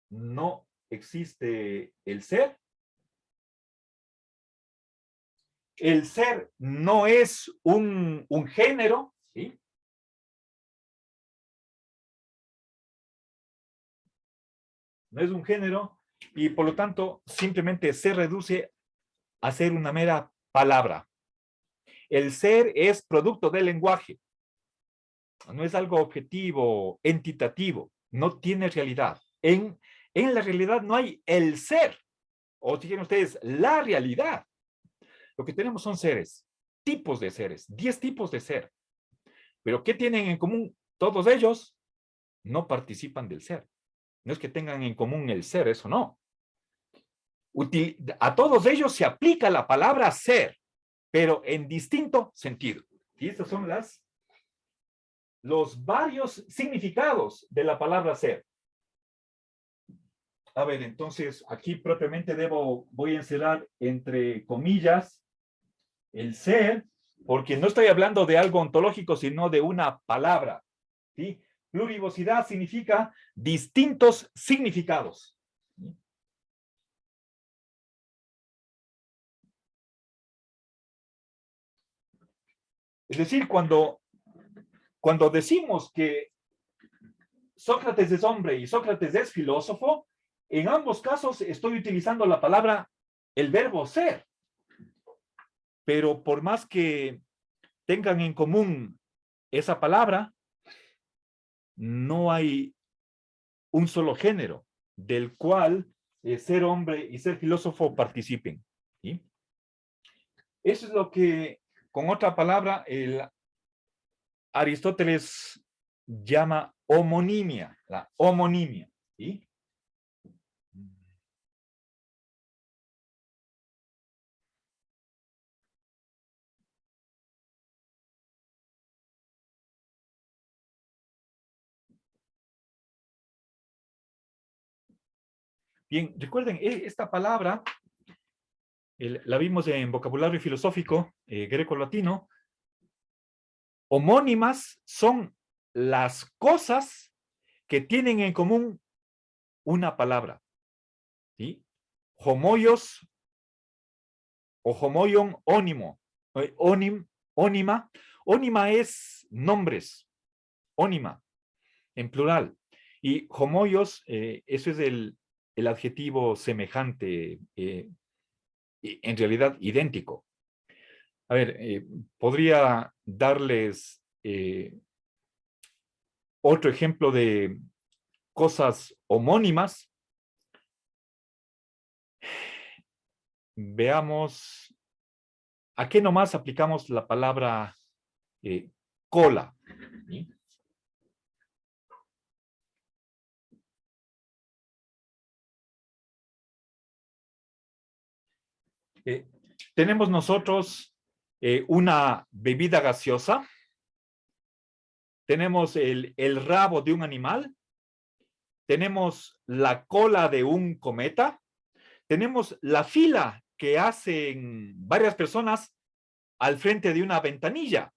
No existe el ser. El ser no es un género. ¿Sí? No es un género, y por lo tanto simplemente se reduce a ser una mera palabra. El ser es producto del lenguaje, no es algo objetivo, entitativo, no tiene realidad. En la realidad no hay el ser, o si quieren ustedes, la realidad. Lo que tenemos son seres, tipos de seres, 10 tipos de ser. Pero ¿qué tienen en común? Todos ellos no participan del ser. No es que tengan en común el ser, eso no. A todos ellos se aplica la palabra ser, pero en distinto sentido. Y estos son los varios significados de la palabra ser. A ver, entonces aquí propiamente voy a encerrar entre comillas el ser, porque no estoy hablando de algo ontológico, sino de una palabra. ¿Sí? Plurivocidad significa distintos significados. ¿Sí? Es decir, cuando decimos que Sócrates es hombre y Sócrates es filósofo, en ambos casos estoy utilizando la palabra, el verbo ser. Pero por más que tengan en común esa palabra, no hay un solo género del cual ser hombre y ser filósofo participen. ¿Sí? Eso es lo que, con otra palabra, Aristóteles llama homonimia, la homonimia. ¿Sí? Bien, recuerden, esta palabra la vimos en vocabulario filosófico greco-latino. Homónimas son las cosas que tienen en común una palabra. ¿Sí? Homoios o homoion ónimo. Ónima. Ónima es nombres. Ónima, en plural. Y homoios, eso es el adjetivo semejante, en realidad idéntico. A ver, podría darles otro ejemplo de cosas homónimas. Veamos, ¿a qué nomás aplicamos la palabra cola? ¿Sí? Eh, tenemos nosotros una bebida gaseosa, tenemos el rabo de un animal, tenemos la cola de un cometa, tenemos la fila que hacen varias personas al frente de una ventanilla,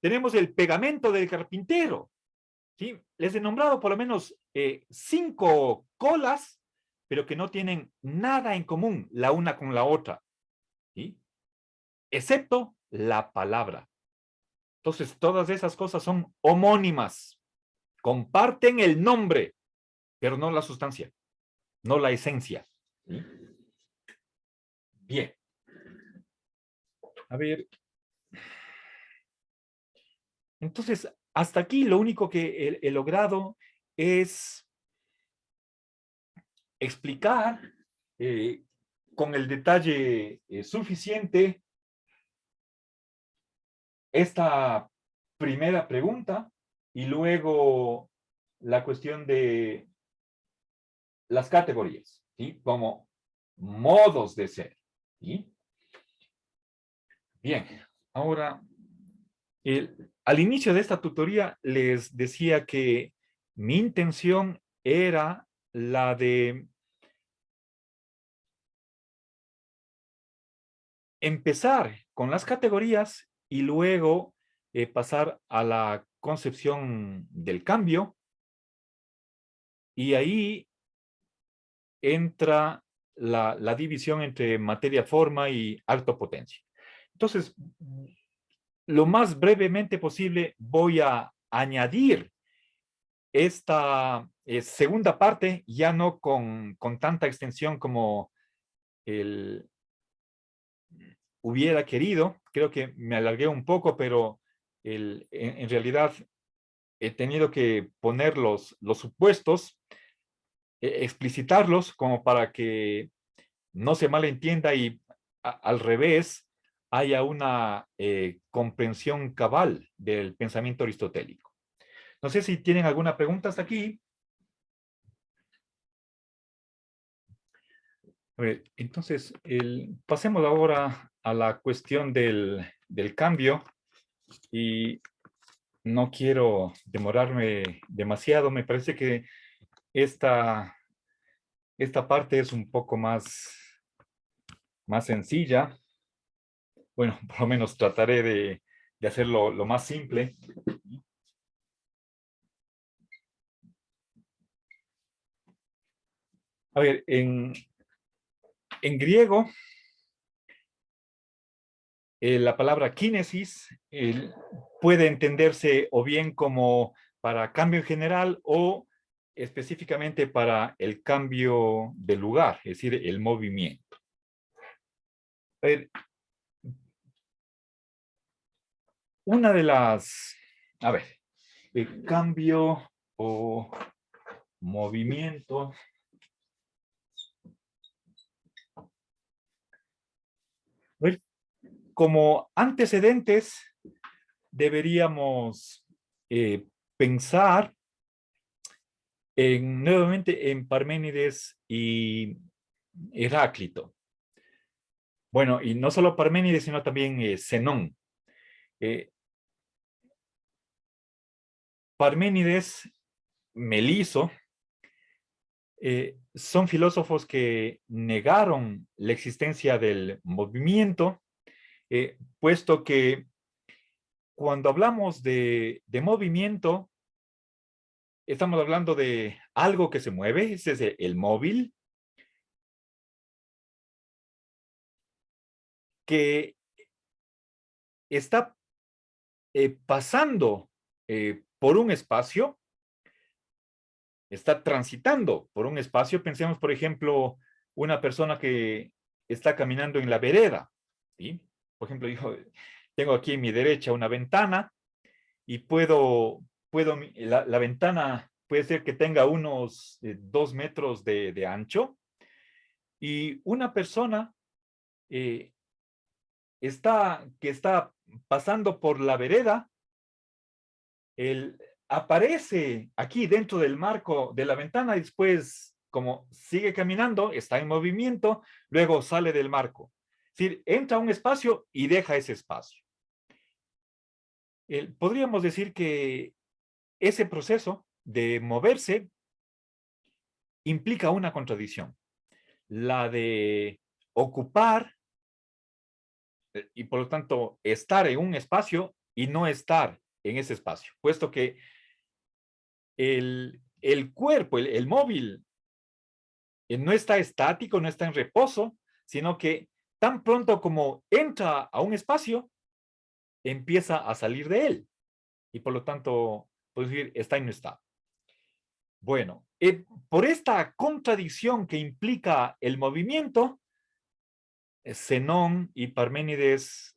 tenemos el pegamento del carpintero, ¿sí? Les he nombrado por lo menos 5 colas, pero que no tienen nada en común la una con la otra, ¿sí? Excepto la palabra. Entonces, todas esas cosas son homónimas, comparten el nombre, pero no la sustancia, no la esencia. ¿Sí? Bien. A ver. Entonces, hasta aquí lo único que he logrado es explicar con el detalle suficiente esta primera pregunta y luego la cuestión de las categorías, ¿sí? Como modos de ser, ¿sí? Bien, ahora, al inicio de esta tutoría les decía que mi intención era la de empezar con las categorías y luego pasar a la concepción del cambio. Y ahí entra la división entre materia-forma y alto-potencia. Entonces, lo más brevemente posible voy a añadir esta segunda parte, ya no con tanta extensión como el hubiera querido. Creo que me alargué un poco, pero en realidad he tenido que poner los supuestos, explicitarlos como para que no se malentienda y al revés haya una comprensión cabal del pensamiento aristotélico. No sé si tienen alguna pregunta hasta aquí. A ver, entonces, pasemos ahora a la cuestión del cambio y no quiero demorarme demasiado. Me parece que esta, esta parte es un poco más sencilla. Bueno, por lo menos trataré de hacerlo lo más simple. A ver, en griego, la palabra kínesis puede entenderse o bien como para cambio en general o específicamente para el cambio de lugar, es decir, el movimiento. A ver, una de las, a ver, el cambio o movimiento. A ver, como antecedentes, deberíamos pensar nuevamente en Parménides y Heráclito. Bueno, y no solo Parménides, sino también Zenón. Parménides, Meliso, son filósofos que negaron la existencia del movimiento, puesto que cuando hablamos de movimiento, estamos hablando de algo que se mueve, ese es el móvil, que está pasando por un espacio, está transitando por un espacio. Pensemos, por ejemplo, una persona que está caminando en la vereda, ¿sí? Por ejemplo, yo tengo aquí en mi derecha una ventana y la ventana puede ser que tenga unos 2 metros de ancho y una persona eh, que está pasando por la vereda, aparece aquí dentro del marco de la ventana y después, como sigue caminando, está en movimiento, luego sale del marco. Es decir, entra a un espacio y deja ese espacio. Podríamos decir que ese proceso de moverse implica una contradicción, la de ocupar y por lo tanto estar en un espacio y no estar en ese espacio, puesto que el cuerpo, el móvil, no está estático, no está en reposo, sino que tan pronto como entra a un espacio, empieza a salir de él. Y por lo tanto, puedes decir, está y no está. Bueno, por esta contradicción que implica el movimiento, Zenón y Parménides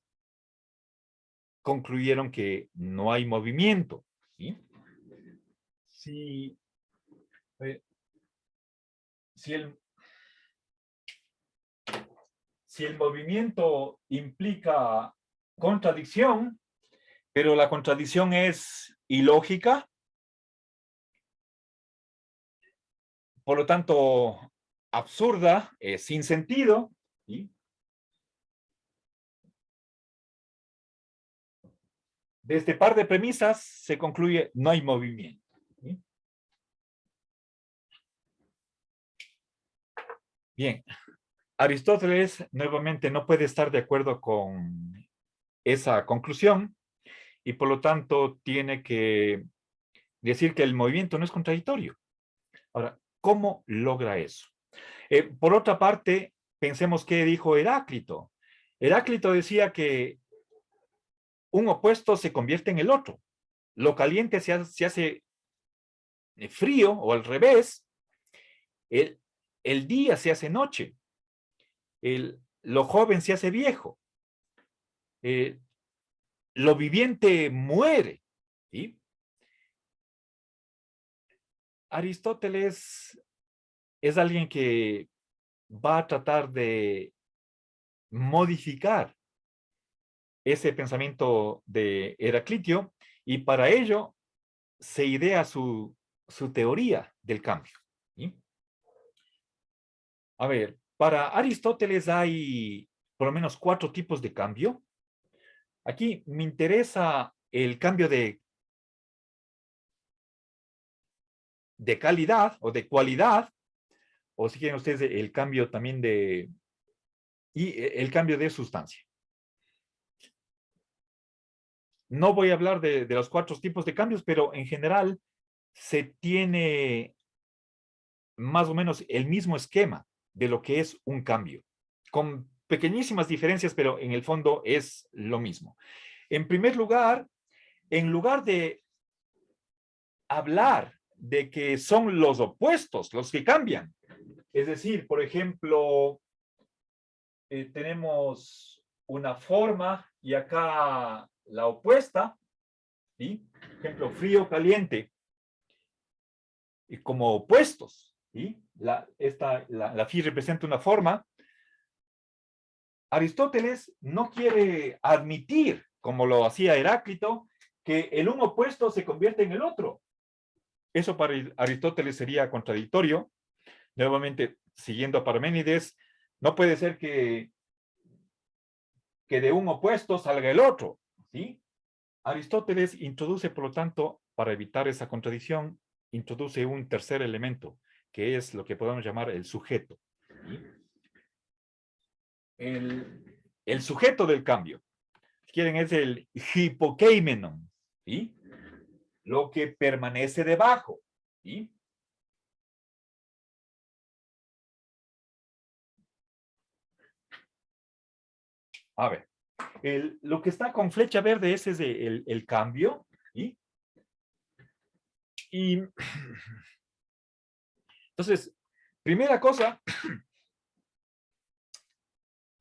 concluyeron que no hay movimiento. ¿Sí? Si, eh, si, el, si el movimiento implica contradicción, pero la contradicción es ilógica, por lo tanto, absurda, sin sentido, ¿sí? De este par de premisas se concluye no hay movimiento. ¿Sí? Bien, Aristóteles nuevamente no puede estar de acuerdo con esa conclusión y por lo tanto tiene que decir que el movimiento no es contradictorio. Ahora, ¿cómo logra eso? Por otra parte, pensemos qué dijo Heráclito. Heráclito decía que un opuesto se convierte en el otro. Lo caliente se hace frío o al revés. El, el día se hace noche. Lo joven se hace viejo. Eh, lo viviente muere. ¿Sí? Aristóteles es alguien que va a tratar de modificar ese pensamiento de Heraclitio y para ello se idea su teoría del cambio. ¿Sí? A ver, para Aristóteles hay por lo menos 4 tipos de cambio. Aquí me interesa el cambio de calidad o de cualidad, o si quieren ustedes el cambio también y el cambio de sustancia. No voy a hablar de los 4 tipos de cambios, pero en general se tiene más o menos el mismo esquema de lo que es un cambio, con pequeñísimas diferencias, pero en el fondo es lo mismo. En primer lugar, en lugar de hablar de que son los opuestos los que cambian, es decir, por ejemplo, tenemos una forma y acá la opuesta, ¿sí? Por ejemplo, frío, caliente, y como opuestos, ¿sí? La phi representa una forma. Aristóteles no quiere admitir, como lo hacía Heráclito, que el uno opuesto se convierte en el otro. Eso para Aristóteles sería contradictorio. Nuevamente, siguiendo a Parménides, no puede ser que de un opuesto salga el otro, ¿sí? Aristóteles introduce, por lo tanto, para evitar esa contradicción, introduce un tercer elemento, que es lo que podemos llamar el sujeto. ¿Sí? El sujeto del cambio, si quieren, es el hipokeimenon, ¿sí? Lo que permanece debajo, ¿sí? A ver, lo que está con flecha verde, ese es el cambio, ¿sí? Y entonces, primera cosa,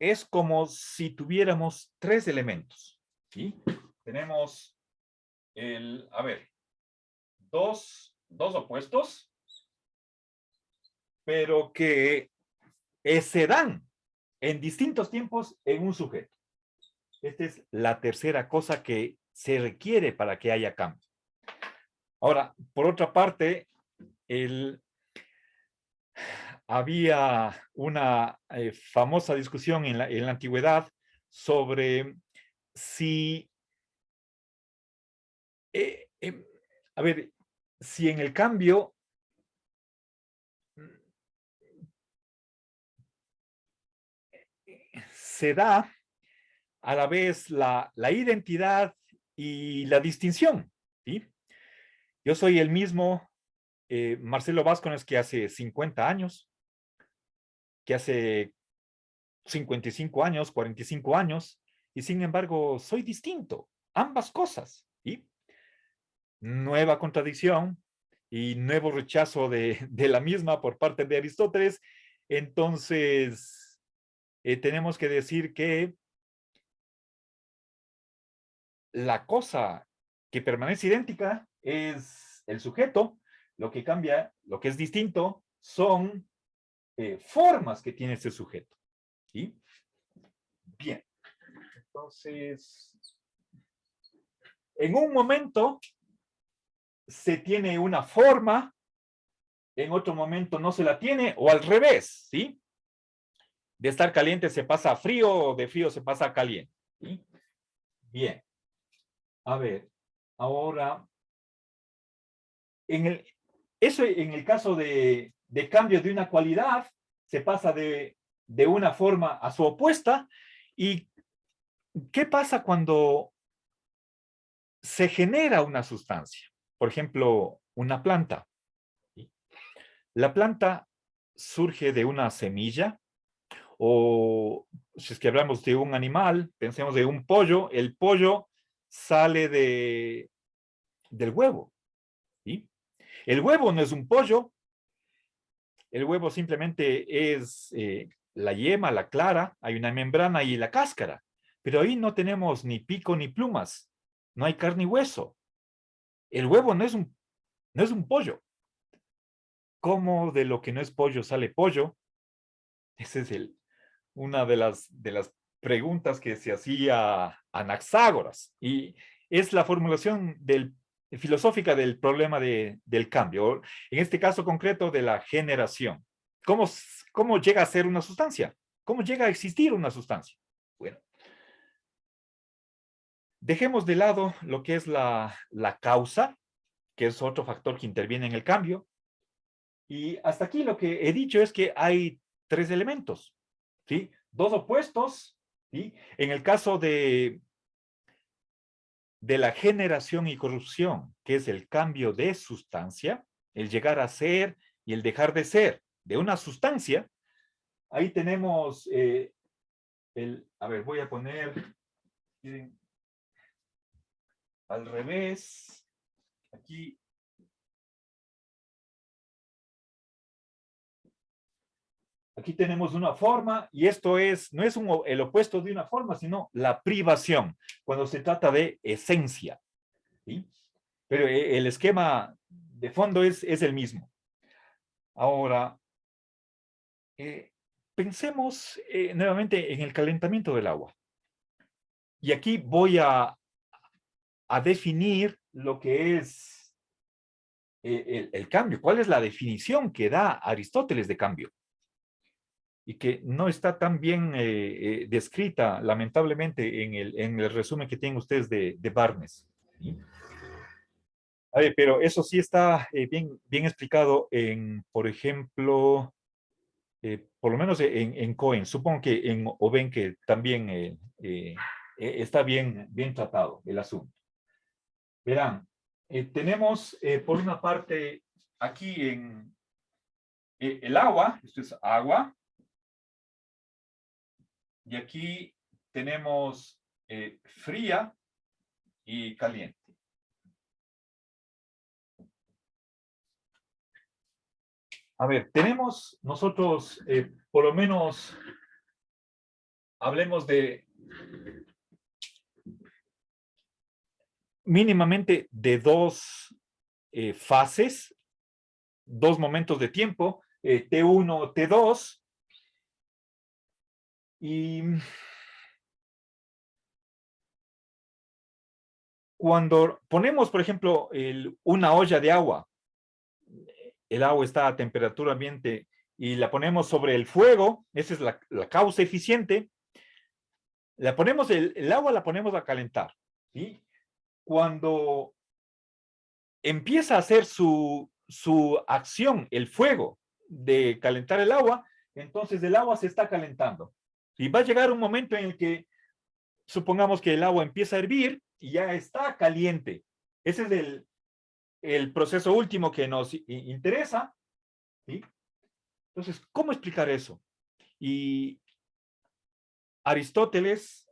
es como si tuviéramos tres elementos, ¿sí? Tenemos dos opuestos, pero que se dan en distintos tiempos en un sujeto. Esta es la tercera cosa que se requiere para que haya cambio. Ahora, por otra parte, había una famosa discusión en la antigüedad sobre si, eh, eh, a ver, si en el cambio se da a la vez la identidad y la distinción, ¿sí? Yo soy el mismo Marcelo Vázquez que hace 50 años, que hace 55 años, 45 años, y sin embargo soy distinto, ambas cosas, ¿sí? Nueva contradicción y nuevo rechazo de la misma por parte de Aristóteles. Entonces, tenemos que decir que la cosa que permanece idéntica es el sujeto, lo que cambia, lo que es distinto, son formas que tiene ese sujeto. ¿Sí? Bien. Entonces, en un momento se tiene una forma, en otro momento no se la tiene, o al revés, ¿sí? De estar caliente se pasa a frío, o de frío se pasa a caliente, ¿sí? Bien. A ver, ahora, eso en el caso de cambio de una cualidad, se pasa de una forma a su opuesta. ¿Y qué pasa cuando se genera una sustancia? Por ejemplo, una planta. La planta surge de una semilla, o si es que hablamos de un animal, pensemos de un pollo, el pollo sale del huevo, ¿sí? El huevo no es un pollo, el huevo simplemente es la yema, la clara, hay una membrana y la cáscara, pero ahí no tenemos ni pico ni plumas, no hay carne y hueso. El huevo no es un pollo. ¿Cómo de lo que no es pollo sale pollo? Esa es una de las preguntas que se hacía Anaxágoras, y es la formulación filosófica del problema del cambio, en este caso concreto de la generación. ¿Cómo, ¿Cómo llega a ser una sustancia? ¿Cómo llega a existir una sustancia? Bueno, dejemos de lado lo que es la causa, que es otro factor que interviene en el cambio, y hasta aquí lo que he dicho es que hay tres elementos, ¿sí? Dos opuestos, ¿sí? En el caso de la generación y corrupción, que es el cambio de sustancia, el llegar a ser y el dejar de ser de una sustancia, ahí tenemos a ver, voy a poner al revés, aquí. Aquí tenemos una forma, y esto no es el opuesto de una forma, sino la privación, cuando se trata de esencia, ¿sí? Pero el esquema de fondo es el mismo. Ahora, pensemos nuevamente en el calentamiento del agua. Y aquí voy a definir lo que es el cambio. ¿Cuál es la definición que da Aristóteles de cambio? Y que no está tan bien descrita, lamentablemente, en el resumen que tienen ustedes de Barnes. ¿Sí? A ver, pero eso sí está bien explicado por ejemplo, por lo menos en Cohen. Supongo que en Oben que también está bien tratado el asunto. Verán, tenemos por una parte aquí el agua, esto es agua, y aquí tenemos fría y caliente. A ver, tenemos nosotros por lo menos hablemos de mínimamente de dos fases, dos momentos de tiempo, T1, T2, y cuando ponemos, por ejemplo, una olla de agua, el agua está a temperatura ambiente y la ponemos sobre el fuego, esa es la causa eficiente, la ponemos, el agua la ponemos a calentar, ¿sí? Cuando empieza a hacer su acción, el fuego de calentar el agua, entonces el agua se está calentando. Y va a llegar un momento en el que supongamos que el agua empieza a hervir y ya está caliente. Ese es el proceso último que nos interesa, ¿sí? Entonces, ¿cómo explicar eso? Y Aristóteles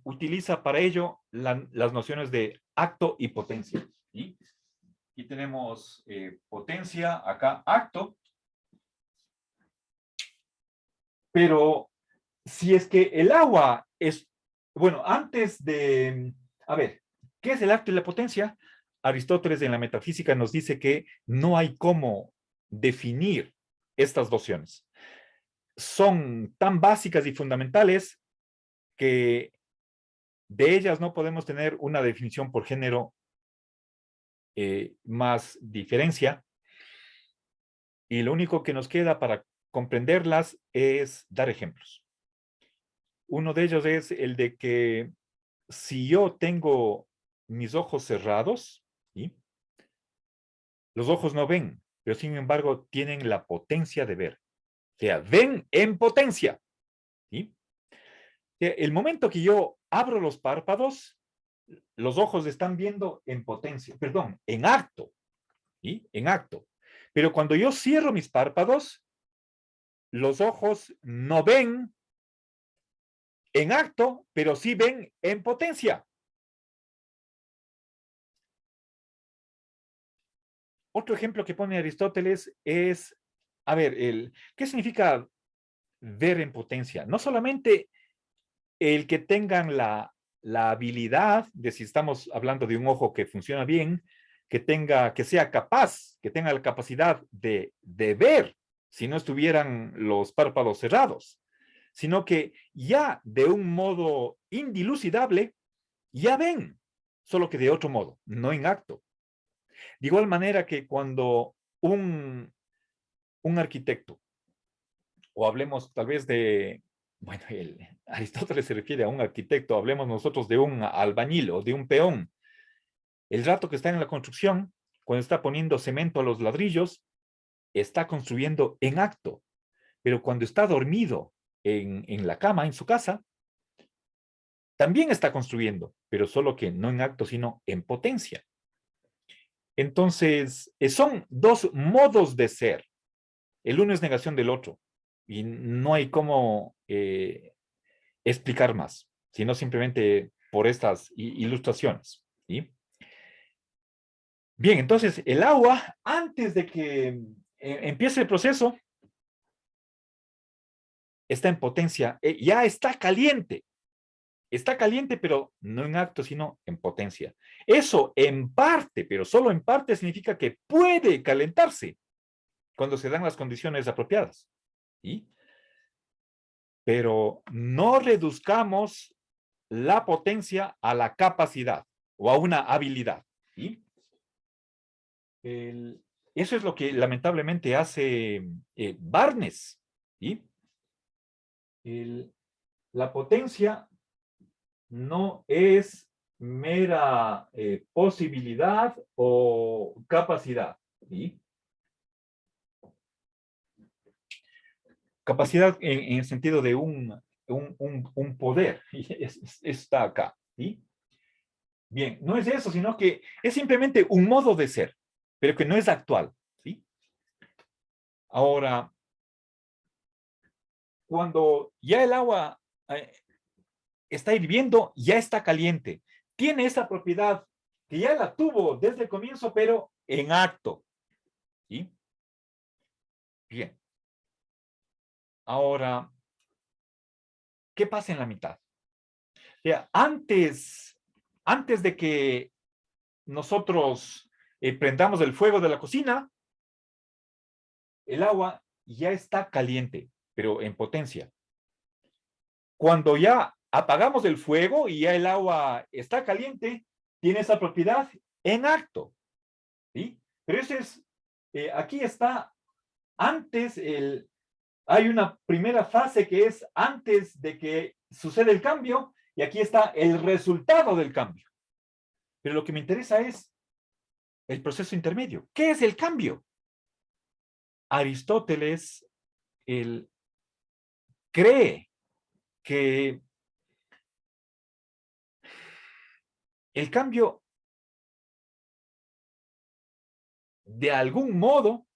utiliza para ello las nociones de acto y potencia, ¿sí? Aquí tenemos potencia, acá acto, pero si es que el agua es, bueno, antes de, a ver, ¿qué es el acto y la potencia? Aristóteles en la metafísica nos dice que no hay cómo definir estas nociones. Son tan básicas y fundamentales que de ellas no podemos tener una definición por género más diferencia, y lo único que nos queda para comprenderlas es dar ejemplos. Uno de ellos es el de que si yo tengo mis ojos cerrados, ¿sí? Los ojos no ven, pero sin embargo tienen la potencia de ver. O sea, ven en potencia, ¿sí? O sea, el momento que yo abro los párpados, los ojos están viendo en potencia, perdón, en acto, ¿sí? En acto. Pero cuando yo cierro mis párpados, los ojos no ven en acto, pero sí ven en potencia. Otro ejemplo que pone Aristóteles es, a ver, ¿qué significa ver en potencia? No solamente el que tengan la habilidad de, si estamos hablando de un ojo que funciona bien, que sea capaz, que tenga la capacidad de ver si no estuvieran los párpados cerrados, sino que ya de un modo indilucidable, ya ven, solo que de otro modo, no en acto. De igual manera que cuando un arquitecto, o hablemos tal vez de, bueno, Aristóteles se refiere a un arquitecto, hablemos nosotros de un albañil o de un peón, el rato que está en la construcción, cuando está poniendo cemento a los ladrillos, está construyendo en acto, pero cuando está dormido en la cama, en su casa, también está construyendo, pero solo que no en acto, sino en potencia. Entonces, son dos modos de ser. El uno es negación del otro y no hay cómo explicar más, sino simplemente por estas ilustraciones. ¿Sí? Bien, entonces el agua, antes de que empiece el proceso, está en potencia, ya está caliente, pero no en acto, sino en potencia. Eso en parte, pero solo en parte, significa que puede calentarse cuando se dan las condiciones apropiadas. ¿Sí? Pero no reduzcamos la potencia a la capacidad o a una habilidad. ¿Sí? Eso es lo que lamentablemente hace Barnes. ¿Sí? La potencia no es mera posibilidad o capacidad. ¿Sí? Capacidad en el sentido de un poder. Está acá. ¿Sí? Bien, no es eso, sino que es simplemente un modo de ser, pero que no es actual. ¿Sí? Ahora, cuando ya el agua está hirviendo, ya está caliente. Tiene esa propiedad que ya la tuvo desde el comienzo, pero en acto. ¿Sí? Bien. Ahora, ¿qué pasa en la mitad? Ya, antes de que nosotros prendamos el fuego de la cocina, el agua ya está caliente, pero en potencia. Cuando ya apagamos el fuego y ya el agua está caliente, tiene esa propiedad en acto. ¿Sí? Pero ese es, aquí está antes, hay una primera fase que es antes de que suceda el cambio y aquí está el resultado del cambio. Pero lo que me interesa es el proceso intermedio. ¿Qué es el cambio? Aristóteles cree que el cambio de algún modo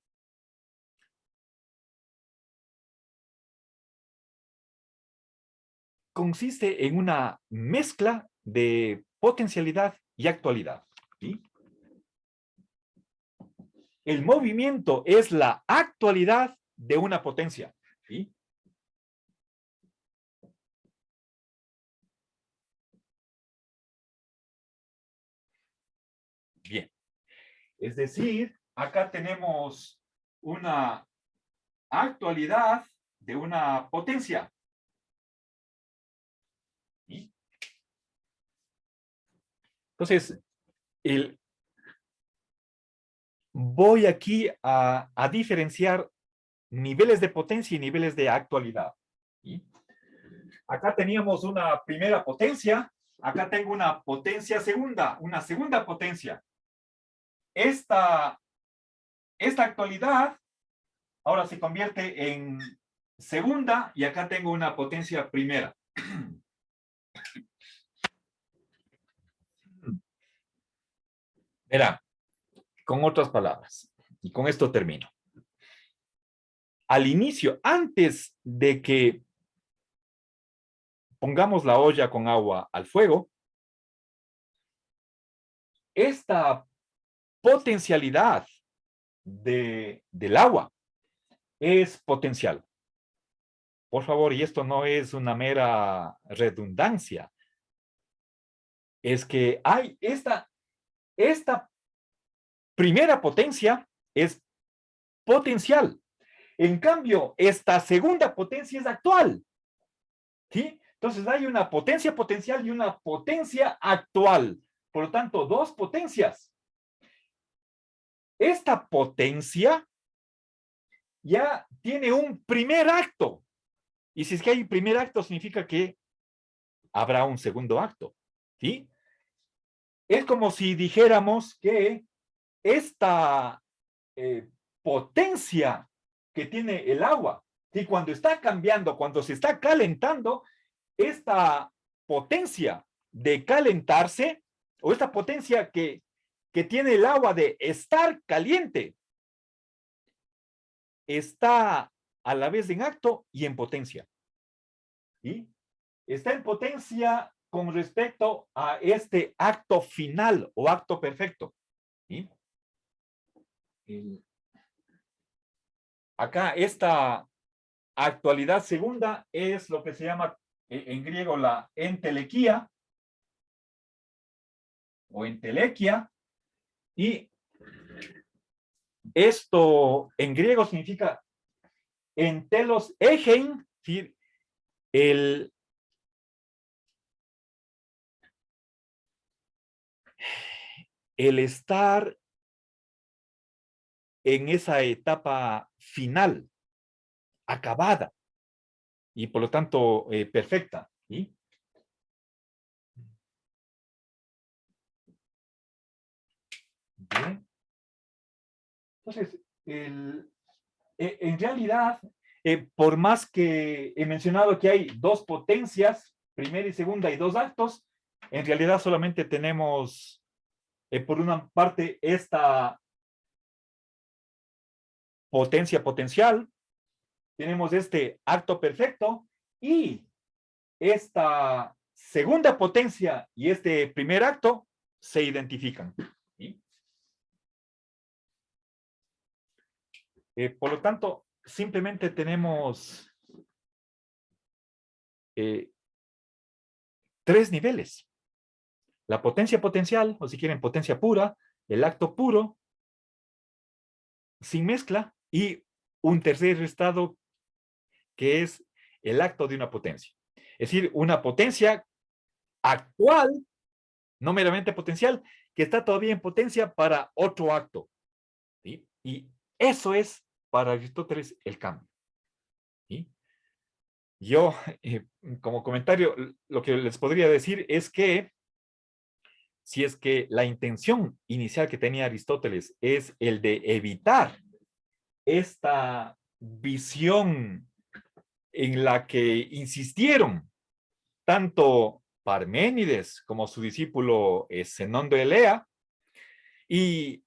consiste en una mezcla de potencialidad y actualidad. ¿Sí? El movimiento es la actualidad de una potencia. ¿Sí? Bien. Es decir, acá tenemos una actualidad de una potencia. ¿Sí? Entonces, voy aquí a diferenciar niveles de potencia y niveles de actualidad. ¿Sí? Acá teníamos una primera potencia, acá tengo una potencia segunda, una segunda potencia. Esta actualidad ahora se convierte en segunda y acá tengo una potencia primera. Verá, con otras palabras, y con esto termino. Al inicio, antes de que pongamos la olla con agua al fuego, esta potencialidad del agua es potencial. Por favor, y esto no es una mera redundancia, es que hay esta primera potencia es potencial. En cambio, esta segunda potencia es actual. ¿Sí? Entonces hay una potencia potencial y una potencia actual. Por lo tanto, dos potencias. Esta potencia ya tiene un primer acto. Y si es que hay primer acto, significa que habrá un segundo acto. ¿Sí? Es como si dijéramos que esta potencia que tiene el agua, y cuando está cambiando, cuando se está calentando, esta potencia de calentarse, o esta potencia que tiene el agua de estar caliente, está a la vez en acto y en potencia. ¿Sí? Está en potencia con respecto a este acto final o acto perfecto. ¿Sí? Acá esta actualidad segunda es lo que se llama en griego la entelequia o entelequia, y esto en griego significa entelos egein, es decir, el, el estar en esa etapa final, acabada, y por lo tanto perfecta. ¿Sí? Bien. Entonces, en realidad, por más que he mencionado que hay dos potencias, primera y segunda, y dos actos, en realidad solamente tenemos, por una parte, esta potencia potencial, tenemos este acto perfecto, y esta segunda potencia y este primer acto se identifican. ¿Sí? Por lo tanto, simplemente tenemos eh, tres niveles. La potencia potencial, o si quieren potencia pura, el acto puro, sin mezcla, y un tercer estado que es el acto de una potencia. Es decir, una potencia actual, no meramente potencial, que está todavía en potencia para otro acto. ¿Sí? Y eso es para Aristóteles el cambio. ¿Sí? Yo, como comentario, lo que les podría decir es que si es que la intención inicial que tenía Aristóteles es el de evitar esta visión en la que insistieron tanto Parménides como su discípulo Zenón de Elea, y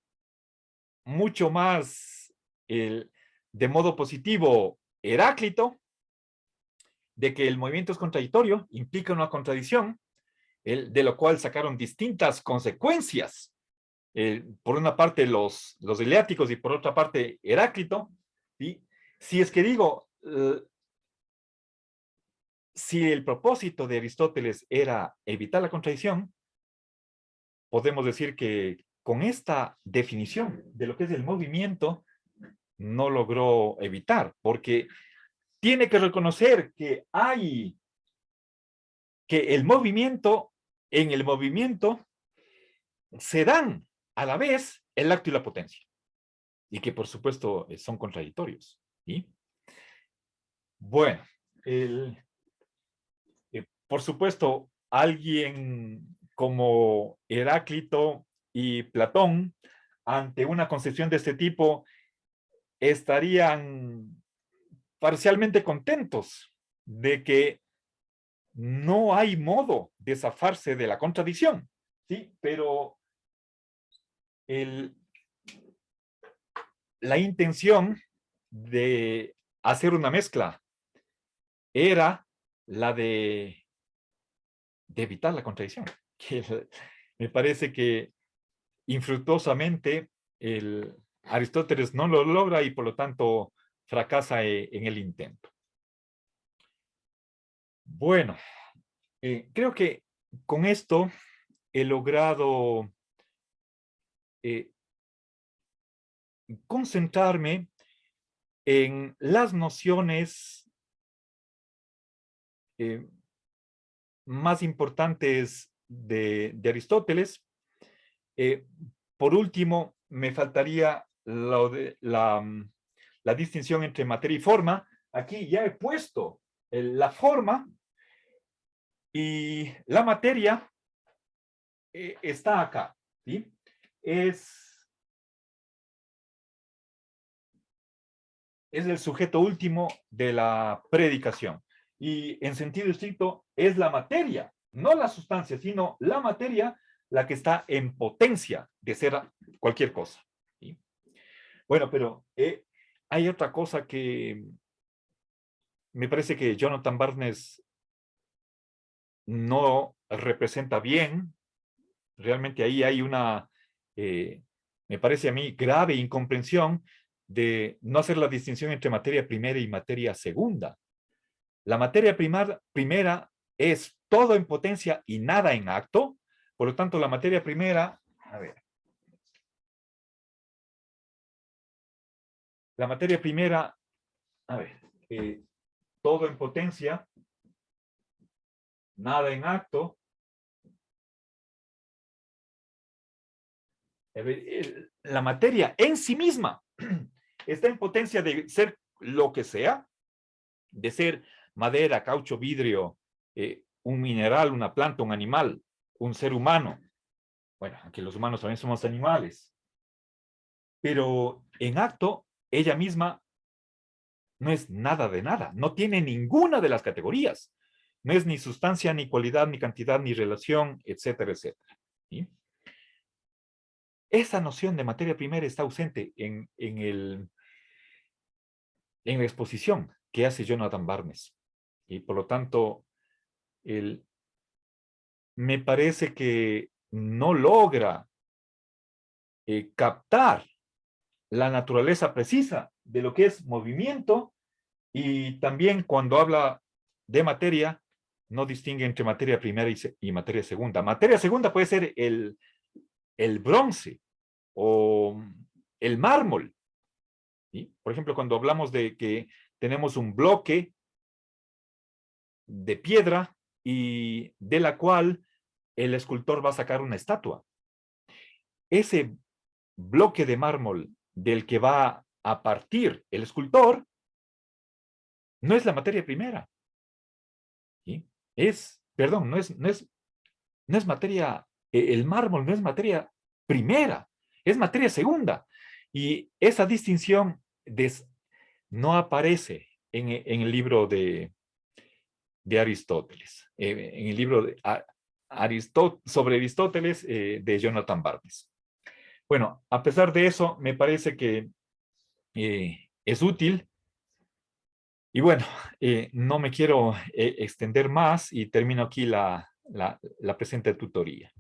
mucho más de modo positivo Heráclito, de que el movimiento es contradictorio, implica una contradicción, de lo cual sacaron distintas consecuencias. Por una parte los eleáticos y por otra parte Heráclito. ¿Sí? Si es que digo, si el propósito de Aristóteles era evitar la contradicción, podemos decir que con esta definición de lo que es el movimiento, no logró evitar, porque tiene que reconocer que que el movimiento, en el movimiento se dan a la vez el acto y la potencia, y que por supuesto son contradictorios. ¿Sí? Bueno, por supuesto, alguien como Heráclito y Platón, ante una concepción de este tipo, estarían parcialmente contentos de que no hay modo de zafarse de la contradicción, ¿sí? Pero el, la intención de hacer una mezcla era la de evitar la contradicción. Que me parece que infructuosamente Aristóteles no lo logra y por lo tanto fracasa en el intento. Bueno, creo que con esto he logrado concentrarme en las nociones más importantes de Aristóteles. Por último, me faltaría la distinción entre materia y forma. Aquí ya he puesto la forma y la materia está acá. ¿Sí? Es el sujeto último de la predicación. Y en sentido estricto es la materia, no la sustancia, sino la materia la que está en potencia de ser cualquier cosa. ¿Sí? Bueno, pero hay otra cosa que me parece que Jonathan Barnes no representa bien. Realmente ahí hay una, me parece a mí, grave incomprensión de no hacer la distinción entre materia primera y materia segunda. La materia primera es todo en potencia y nada en acto. Por lo tanto, la materia primera, a ver, la materia primera, a ver, todo en potencia, nada en acto. La materia en sí misma está en potencia de ser lo que sea, de ser madera, caucho, vidrio, un mineral, una planta, un animal, un ser humano. Bueno, aunque los humanos también somos animales. Pero en acto, ella misma no es nada de nada, no tiene ninguna de las categorías. No es ni sustancia, ni cualidad, ni cantidad, ni relación, etcétera, etcétera. ¿Sí? Esa noción de materia primera está ausente en la exposición que hace Jonathan Barnes. Y por lo tanto, me parece que no logra captar la naturaleza precisa de lo que es movimiento, y también cuando habla de materia, no distingue entre materia primera y materia segunda. Materia segunda puede ser el bronce o el mármol. ¿Sí? Por ejemplo, cuando hablamos de que tenemos un bloque de piedra y de la cual el escultor va a sacar una estatua. Ese bloque de mármol del que va a partir el escultor no es la materia primera. ¿Sí? Perdón, no es materia, el mármol no es materia primera, es materia segunda. Y esa distinción no aparece en el libro de Aristóteles, en el libro de sobre Aristóteles de Jonathan Barnes. Bueno, a pesar de eso, me parece que es útil. Y bueno, no me quiero extender más y termino aquí la presente tutoría.